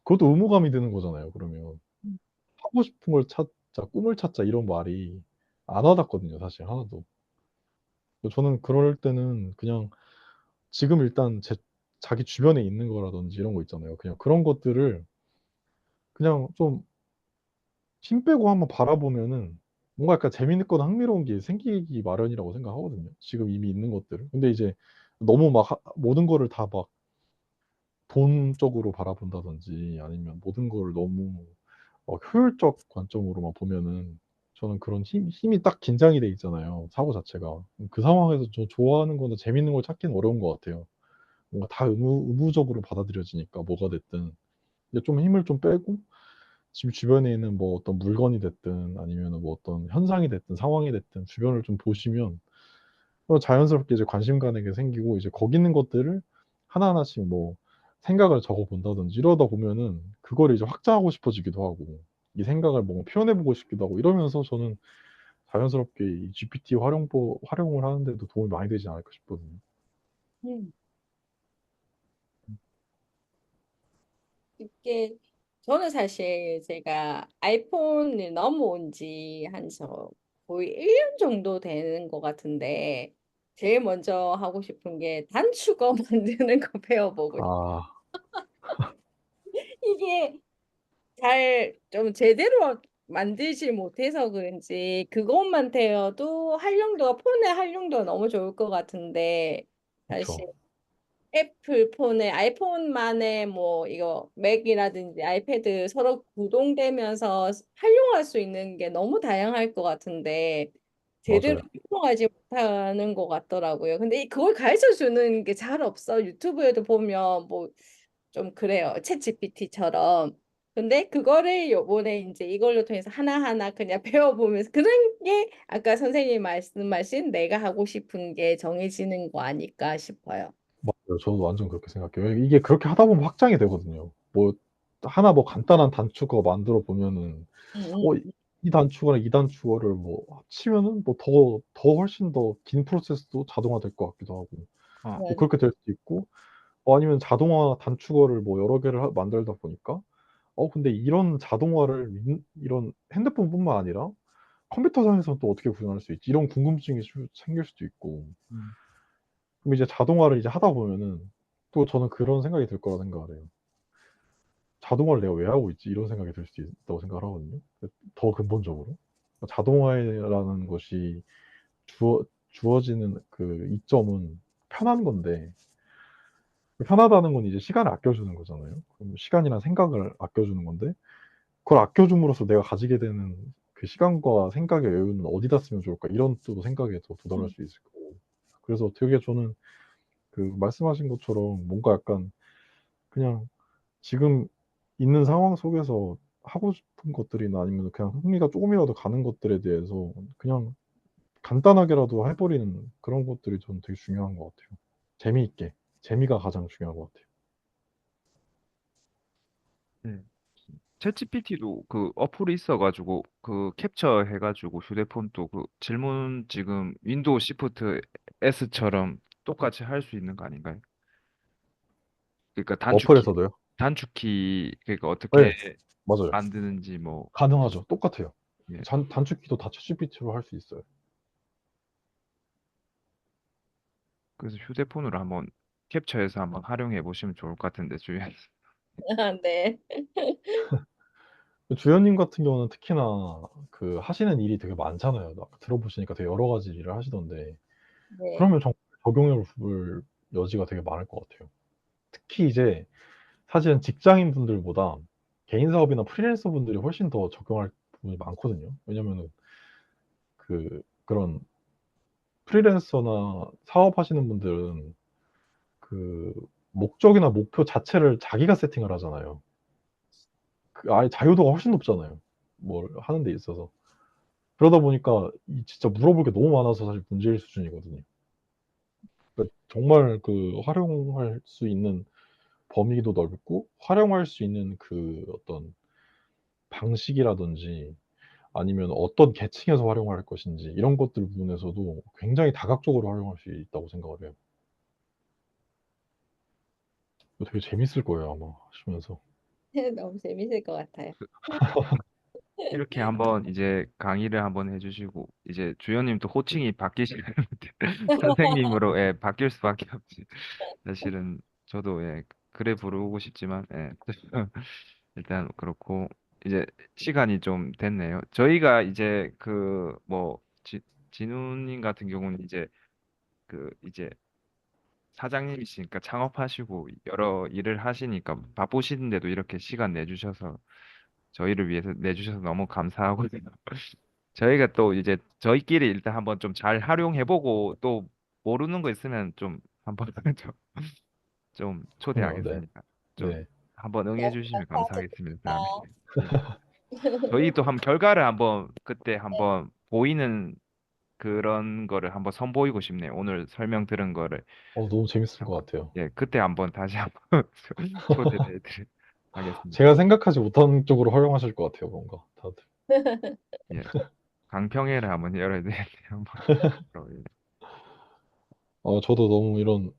[SPEAKER 1] 그것도 의무감이 드는 거잖아요. 그러면 하고 싶은 걸 찾자, 꿈을 찾자 이런 말이 안 와닿거든요, 사실 하나도. 저는 그럴 때는 그냥 지금 일단 자기 주변에 있는 거라든지 이런 거 있잖아요. 그냥 그런 것들을 그냥 좀 힘 빼고 한번 바라보면은 뭔가 약간 재밌거나 흥미로운 게 생기기 마련이라고 생각하거든요. 지금 이미 있는 것들을. 근데 이제 너무 막 모든 거를 다 막 돈적으로 바라본다든지 아니면 모든 걸 너무 효율적 관점으로만 보면은 저는 그런 힘이 딱 긴장이 돼 있잖아요. 사고 자체가. 그 상황에서 저 좋아하는 거나 재밌는 걸 찾기는 어려운 것 같아요. 뭔가 다 의무적으로 받아들여지니까 뭐가 됐든. 근데 좀 힘을 좀 빼고 지금 주변에 있는 뭐 어떤 물건이 됐든 아니면 뭐 어떤 현상이 됐든 상황이 됐든 주변을 좀 보시면 자연스럽게 이제 관심 가는 게 생기고 이제 거기 있는 것들을 하나하나씩 뭐 생각을 적어 본다든지 이러다 보면은 그거를 이제 확장하고 싶어지기도 하고 이 생각을 뭔가 표현해 보고 싶기도 하고 이러면서 저는 자연스럽게 이 GPT 활용을 하는데도 도움이 많이 되지 않을까 싶거든요.
[SPEAKER 2] 음. 이게 저는 사실 제가 아이폰을 넘어온 지 한 거의 1년 정도 되는 것 같은데 제일 먼저 하고 싶은 게 단축어 만드는 거 배워보고 싶어요.
[SPEAKER 1] 아,
[SPEAKER 2] 이게 잘 좀 제대로 만들지 못해서 그런지 그것만 되어도 활용도가 폰의 활용도가 너무 좋을 것 같은데
[SPEAKER 1] 그쵸.
[SPEAKER 2] 사실 애플 폰에 아이폰만의 뭐 이거 맥이라든지 아이패드 서로 구동되면서 활용할 수 있는 게 너무 다양할 것 같은데 제대로
[SPEAKER 1] 맞아요.
[SPEAKER 2] 활용하지 못하는 것 같더라고요. 근데 그걸 가르쳐 주는 게 잘 없어. 유튜브에도 보면 뭐 좀 그래요. 챗 GPT처럼. 근데 그거를 요번에 이제 이걸로 통해서 하나하나 그냥 배워보면서 그런 게 아까 선생님이 말씀하신 내가 하고 싶은 게 정해지는 거 아닐까 싶어요.
[SPEAKER 1] 맞아요. 저도 완전 그렇게 생각해요. 이게 그렇게 하다 보면 확장이 되거든요. 뭐 하나 뭐 간단한 단축어 만들어 보면은
[SPEAKER 2] 응, 응.
[SPEAKER 1] 이 단축어랑 이 단축어를 뭐 합치면은 뭐 더 훨씬 더 긴 프로세스도 자동화 될 것 같기도 하고
[SPEAKER 3] 어,
[SPEAKER 1] 뭐
[SPEAKER 2] 맞아.
[SPEAKER 1] 그렇게 될 수도 있고 아니면 자동화 단축어를 뭐 여러 개를 만들다 보니까 근데 이런 자동화를 이런 핸드폰뿐만 아니라 컴퓨터상에서 또 어떻게 구현할 수 있지? 이런 궁금증이 생길 수도 있고
[SPEAKER 3] 음,
[SPEAKER 1] 그럼 이제 자동화를 이제 하다 보면은 또 저는 그런 생각이 들 거라 생각을 해요. '자동화를 내가 왜 하고 있지?' 이런 생각이 들 수도 있다고 생각을 하거든요. 더 근본적으로. 자동화라는 것이 주어지는 그 이점은 편한 건데 그 편하다는 건 이제 시간을 아껴주는 거잖아요. 그럼 시간이나 생각을 아껴주는 건데 그걸 아껴줌으로써 내가 가지게 되는 그 시간과 생각의 여유는 어디다 쓰면 좋을까 이런 또 생각에 더 도달할 수 있을 거고. 그래서 되게 저는 그 말씀하신 것처럼 뭔가 약간 그냥 지금 있는 상황 속에서 하고 싶은 것들이나 아니면 그냥 흥미가 쪼금이라도 가는 것들에 대해서 그냥 간단하게라도 해 버리는 그런 것들이 저는 되게 중요한 것 같아요. 재미있게. 재미가 가장 중요한 것 같아요.
[SPEAKER 3] 네. 챗GPT도 그 어플이 있어가지고 그 캡처 해가지고 휴대폰 또 그 질문 지금 윈도우 시프트 S처럼 똑같이 할 수 있는 거 아닌가요? 그러니까
[SPEAKER 1] 어플에서도요?
[SPEAKER 3] 단축키 그러니까 어떻게
[SPEAKER 1] 네. 맞아요.
[SPEAKER 3] 만드는지 뭐
[SPEAKER 1] 가능하죠. 똑같아요.
[SPEAKER 3] 예.
[SPEAKER 1] 단축키도 다 챗GPT로 할 수 있어요.
[SPEAKER 3] 그래서 휴대폰으로 한번 캡처해서 한번 활용해 보시면 좋을 것 같은데 주위에
[SPEAKER 2] 네.
[SPEAKER 1] 주연님 같은 경우는 특히나 그 하시는 일이 되게 많잖아요. 아까 들어보시니까 되게 여러 가지 일을 하시던데
[SPEAKER 2] 네.
[SPEAKER 1] 그러면 적용해 볼 여지가 되게 많을 것 같아요. 특히 이제 사실은 직장인분들보다 개인 사업이나 프리랜서 분들이 훨씬 더 적용할 부분이 많거든요. 왜냐면은 그런 프리랜서나 사업하시는 분들은 그 목적이나 목표 자체를 자기가 세팅을 하잖아요. 아예 자유도가 훨씬 높잖아요. 뭘 하는 데 있어서. 그러다 보니까 이 진짜 물어볼 게 너무 많아서 사실 문제일 수준이거든요. 그러니까 정말 그 활용할 수 있는 범위도 넓고 활용할 수 있는 그 어떤 방식이라든지 아니면 어떤 계층에서 활용할 것인지 이런 것들 부분에서도 굉장히 다각적으로 활용할 수 있다고 생각을 해요. 이거 되게 재밌을 거예요, 아마 하시면서.
[SPEAKER 2] 너무 재밌을 것 같아요.
[SPEAKER 3] 이렇게 한번 이제 강의를 한번 해주시고 이제 주연님도 호칭이 바뀌시는 선생님으로 예, 바뀔 수밖에 없지. 사실은 저도 예, 그래 부르고 싶지만 예, 일단 그렇고 이제 시간이 좀 됐네요. 저희가 이제 진우님 같은 경우는 이제 사장님이시니까 창업하시고 여러 일을 하시니까 바쁘신데도 이렇게 시간 내주셔서 저희를 위해서 내주셔서 너무 감사하거든요. 저희가 또 이제 저희끼리 일단 한번 좀 잘 활용해보고 또 모르는 거 있으면 좀 한번 좀
[SPEAKER 1] 그럼요. 네.
[SPEAKER 3] 초대하겠습니다. 좀
[SPEAKER 1] 네.
[SPEAKER 3] 한번 응해
[SPEAKER 2] 너무
[SPEAKER 3] 주시면 감사하겠습니다.
[SPEAKER 2] 감사드립니다.
[SPEAKER 3] 다음에. 네. 저희 또 결과를 한번 그때 한번 보이는 그런 거를 한번 선보이고 싶네요. 오늘 설명 들은 거를.
[SPEAKER 1] 너무 재밌을 것 같아요.
[SPEAKER 3] 예, 그때 한번 다시 한번 초대를 하겠습니다.
[SPEAKER 1] 제가 생각하지 못한 쪽으로 활용하실 것 같아요, 뭔가 다들.
[SPEAKER 3] 예, 강평회를 한번 열어야 되는데 한번. 예.
[SPEAKER 1] 저도 너무 이런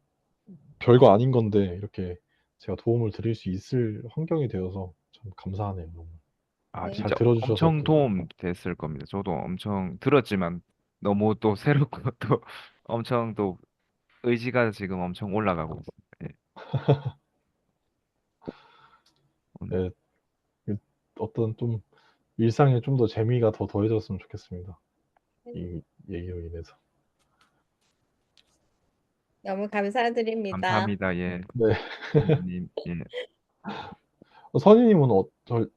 [SPEAKER 1] 별거 아닌 건데 이렇게 제가 도움을 드릴 수 있을 환경이 되어서 참 감사하네요. 너무.
[SPEAKER 3] 아,
[SPEAKER 2] 네.
[SPEAKER 1] 잘
[SPEAKER 3] 진짜
[SPEAKER 1] 들어주셔서
[SPEAKER 3] 엄청
[SPEAKER 1] 또.
[SPEAKER 3] 도움 됐을 겁니다. 저도 엄청 들었지만 너무 또 새롭고 또 엄청 또 의지가 지금 엄청 올라가고 있습니다. 예, 오늘.
[SPEAKER 1] 네, 그 어떤 좀 일상에 좀 더 재미가 더 더해졌으면 좋겠습니다. 이 얘기로 인해서.
[SPEAKER 2] 너무 감사드립니다.
[SPEAKER 3] 감사합니다. 예,
[SPEAKER 1] 네.
[SPEAKER 3] 님, 예.
[SPEAKER 1] 선희님은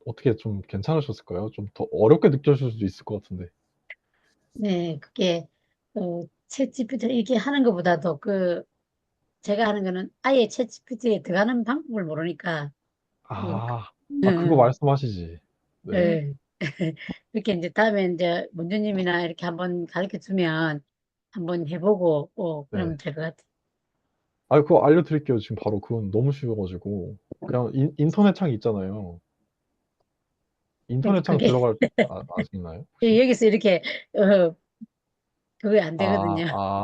[SPEAKER 1] 어떻게 좀 괜찮으셨을까요? 좀 더 어렵게 느껴질 수도 있을 것 같은데.
[SPEAKER 5] 네, 그게 챗GPT 이게 하는 것보다도 제가 하는 거는 아예 챗GPT에 들어가는 방법을 모르니까 그,
[SPEAKER 1] 그거 말씀하시지. 네.
[SPEAKER 5] 예. 이렇게 이제 다음에 이제 문주님이나 이렇게 한번 가르쳐 주면 한번 해보고
[SPEAKER 1] 네.
[SPEAKER 5] 그러면 될 것 같아요.
[SPEAKER 1] 그거 알려드릴게요. 지금 바로 그건 너무 쉬워가지고. 그냥 인터넷 창 있잖아요. 인터넷 창
[SPEAKER 5] 그게
[SPEAKER 1] 들어갈, 아시나요? 혹시?
[SPEAKER 5] 여기서 이렇게 그게 안
[SPEAKER 1] 아,
[SPEAKER 5] 되거든요.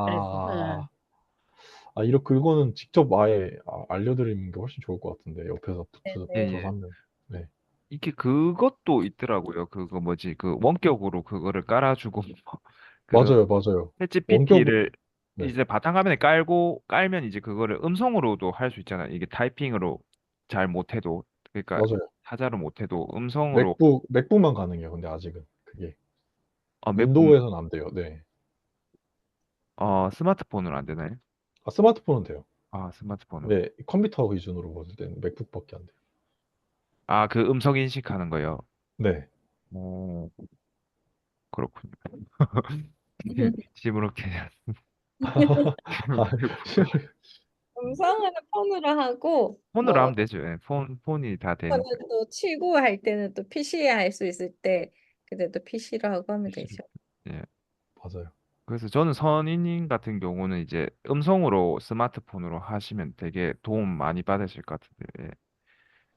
[SPEAKER 5] 그래서
[SPEAKER 1] 아, 이렇게 이거는 직접 아예 알려드리는 게 훨씬 좋을 것 같은데. 옆에서
[SPEAKER 3] 예,
[SPEAKER 2] 네네.
[SPEAKER 1] 붙어서
[SPEAKER 3] 예.
[SPEAKER 1] 하면. 네.
[SPEAKER 3] 이게 그것도 있더라고요. 그거 뭐지? 그 원격으로 그거를 깔아주고 그
[SPEAKER 1] 맞아요, 맞아요. 원격으로,
[SPEAKER 3] 챗GPT를
[SPEAKER 1] 네,
[SPEAKER 3] 이제 바탕화면에 깔면 이제 그거를 음성으로도 할 수 있잖아요. 이게 타이핑으로 잘 못해도 그러니까
[SPEAKER 1] 맞아요.
[SPEAKER 3] 타자로 못해도 음성으로
[SPEAKER 1] 맥북만 가능해요. 근데 아직은 그게.
[SPEAKER 3] 맥북
[SPEAKER 1] 윈도우에서는 안 돼요. 네.
[SPEAKER 3] 스마트폰으로 안 되나요?
[SPEAKER 1] 스마트폰은 돼요.
[SPEAKER 3] 아, 스마트폰으로.
[SPEAKER 1] 네, 컴퓨터 기준으로 봤을 때는 맥북밖에 안 돼요.
[SPEAKER 3] 아, 그 음성 인식하는 거요.
[SPEAKER 1] 네.
[SPEAKER 3] 오, 그렇군요. 시무룩해.
[SPEAKER 1] 아,
[SPEAKER 2] 음성은 폰으로 하고
[SPEAKER 3] 폰으로
[SPEAKER 2] 뭐
[SPEAKER 3] 하면 되죠. 예, 폰이 다
[SPEAKER 2] 저는
[SPEAKER 3] 되니까.
[SPEAKER 2] 또 치고 할 때는 또 PC에 할 수 있을 때 그때 또 PC로 하고 하면 되죠.
[SPEAKER 3] 예.
[SPEAKER 1] 맞아요.
[SPEAKER 3] 그래서 저는 선희님 같은 경우는 이제 음성으로 스마트폰으로 하시면 되게 도움 많이 받으실 것 같은데. 예.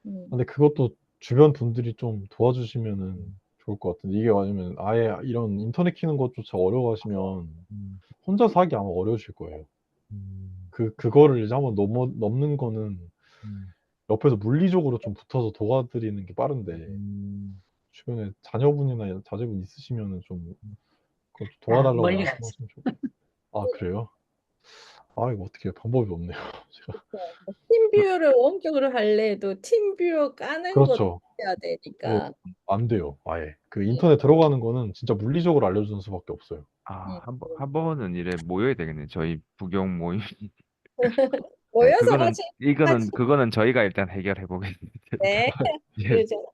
[SPEAKER 2] 음.
[SPEAKER 1] 근데 그것도 주변 분들이 좀 도와주시면은 좋을 것 같은데 이게 아니면 아예 이런 인터넷 키는 것조차 어려워하시면
[SPEAKER 3] 음,
[SPEAKER 1] 혼자서 하기 아마 어려우실 거예요.
[SPEAKER 3] 음,
[SPEAKER 1] 그거를 이제 한번 넘는 거는
[SPEAKER 3] 음,
[SPEAKER 1] 옆에서 물리적으로 좀 붙어서 도와드리는 게 빠른데
[SPEAKER 3] 음.
[SPEAKER 1] 주변에 자녀분이나 자제분 있으시면은 좀 그거 좀
[SPEAKER 5] 자,
[SPEAKER 1] 도와달라고
[SPEAKER 5] 멀리 가서
[SPEAKER 1] 말씀하시면 좋을 것 같아요. 그래요? 이거 어떻게 방법이 없네요. 제가.
[SPEAKER 2] 팀뷰를 원격으로 할래도 팀뷰 까는 것도
[SPEAKER 1] 그렇죠.
[SPEAKER 2] 해야
[SPEAKER 1] 예,
[SPEAKER 2] 되니까.
[SPEAKER 1] 안 돼요. 아예. 그
[SPEAKER 2] 네.
[SPEAKER 1] 인터넷 들어가는 거는 진짜 물리적으로 알려주는 수밖에 없어요.
[SPEAKER 2] 음.
[SPEAKER 3] 한 번은 이래 모여야 되겠네. 저희 부경 모임. 네,
[SPEAKER 2] 모여서 같이 같이
[SPEAKER 3] 그거는 저희가 일단 해결해 보겠습니다.
[SPEAKER 2] 네.
[SPEAKER 3] 예,
[SPEAKER 2] 그러죠.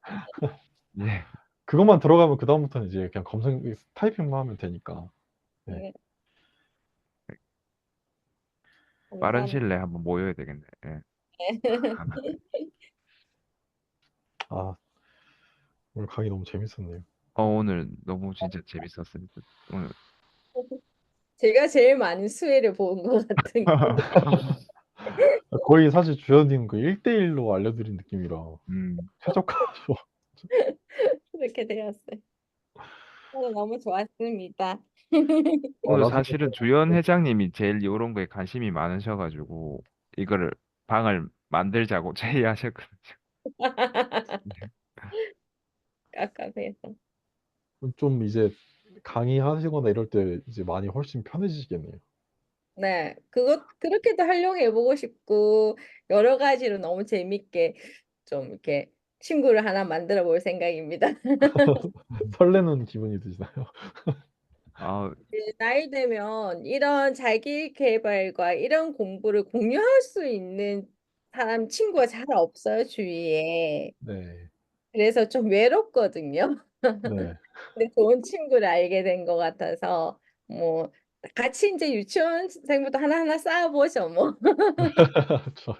[SPEAKER 3] 예.
[SPEAKER 1] 그것만 들어가면 그다음부터는 이제 그냥 타이핑만 하면 되니까. 네.
[SPEAKER 2] 네.
[SPEAKER 3] 빠른
[SPEAKER 2] 감사합니다.
[SPEAKER 3] 시일 내에 한번 모여야 되겠네. 예.
[SPEAKER 1] 아, 오늘 강의 너무 재밌었네요.
[SPEAKER 3] 오늘 너무 진짜 재밌었습니다. 오늘
[SPEAKER 2] 제가 제일 많은 수혜를 본 것 같은
[SPEAKER 1] 거의 사실 주연님 그 1대1로 알려드린 느낌이라
[SPEAKER 3] 음,
[SPEAKER 1] 최적화죠.
[SPEAKER 2] 그렇게 되었어요. 오늘 너무 좋았습니다.
[SPEAKER 3] 오늘
[SPEAKER 1] 나중에
[SPEAKER 3] 사실은
[SPEAKER 1] 또,
[SPEAKER 3] 주연
[SPEAKER 1] 네.
[SPEAKER 3] 회장님이 제일 이런 거에 관심이 많으셔가지고 이거를 방을 만들자고 제의하셨거든요.
[SPEAKER 2] 깝깝해서.
[SPEAKER 1] 좀 이제 강의하시거나 이럴 때 이제 많이 훨씬 편해지시겠네요.
[SPEAKER 2] 네, 그렇게도 활용해 보고 싶고, 여러 가지로 너무 재밌게 좀 이렇게 친구를 하나 만들어 볼 생각입니다.
[SPEAKER 1] 설레는 기분이 드시나요?
[SPEAKER 3] 아,
[SPEAKER 2] 나이 되면 이런 자기 개발과 이런 공부를 공유할 수 있는 사람, 친구가 잘 없어요, 주위에.
[SPEAKER 1] 네.
[SPEAKER 2] 그래서 좀 외롭거든요.
[SPEAKER 1] 네.
[SPEAKER 2] 근데 좋은 친구를 알게 된 것 같아서, 뭐, 같이 이제 유치원생부터 하나하나 쌓아보죠, 뭐.
[SPEAKER 1] 저,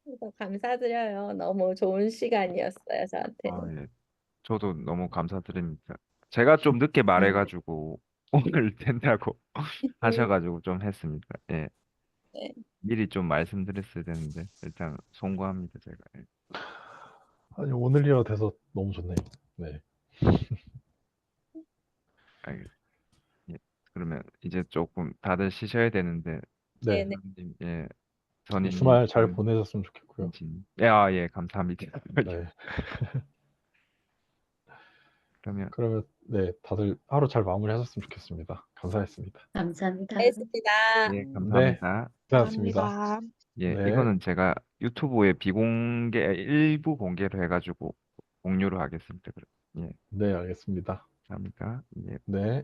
[SPEAKER 2] 그래서 감사드려요. 너무 좋은 시간이었어요,
[SPEAKER 3] 아,
[SPEAKER 2] 저한테는.
[SPEAKER 3] 예. 저도 너무 감사드립니다. 제가 좀 늦게 말해가지고 오늘 된다고 하셔가지고 좀 했습니다. 예.
[SPEAKER 2] 네.
[SPEAKER 3] 미리 좀 말씀드렸어야 되는데 일단 송구합니다, 제가. 예.
[SPEAKER 1] 아니, 오늘이라 돼서 너무 좋네요. 네.
[SPEAKER 3] 알겠, 예. 그러면 이제 조금 다들 쉬셔야 되는데
[SPEAKER 1] 네.
[SPEAKER 2] 네네.
[SPEAKER 3] 선님, 예, 선임님,
[SPEAKER 1] 주말 잘 보내셨으면 좋겠고요.
[SPEAKER 3] 예, 아, 예, 감사합니다.
[SPEAKER 1] 네.
[SPEAKER 3] 그러면
[SPEAKER 1] 그러면 네, 다들 하루 잘 마무리하셨으면 좋겠습니다. 감사했습니다.
[SPEAKER 5] 감사합니다.
[SPEAKER 2] 알겠습니다.
[SPEAKER 3] 예,
[SPEAKER 1] 네,
[SPEAKER 3] 감사합니다.
[SPEAKER 1] 고생하셨습니다.
[SPEAKER 4] 감사합니다.
[SPEAKER 3] 예,
[SPEAKER 1] 네,
[SPEAKER 3] 이거는 제가 유튜브에 비공개 일부 공개로 해가지고 공유를 하겠습니다. 예,
[SPEAKER 1] 네, 알겠습니다.
[SPEAKER 3] 감사합니다. 예.
[SPEAKER 1] 네.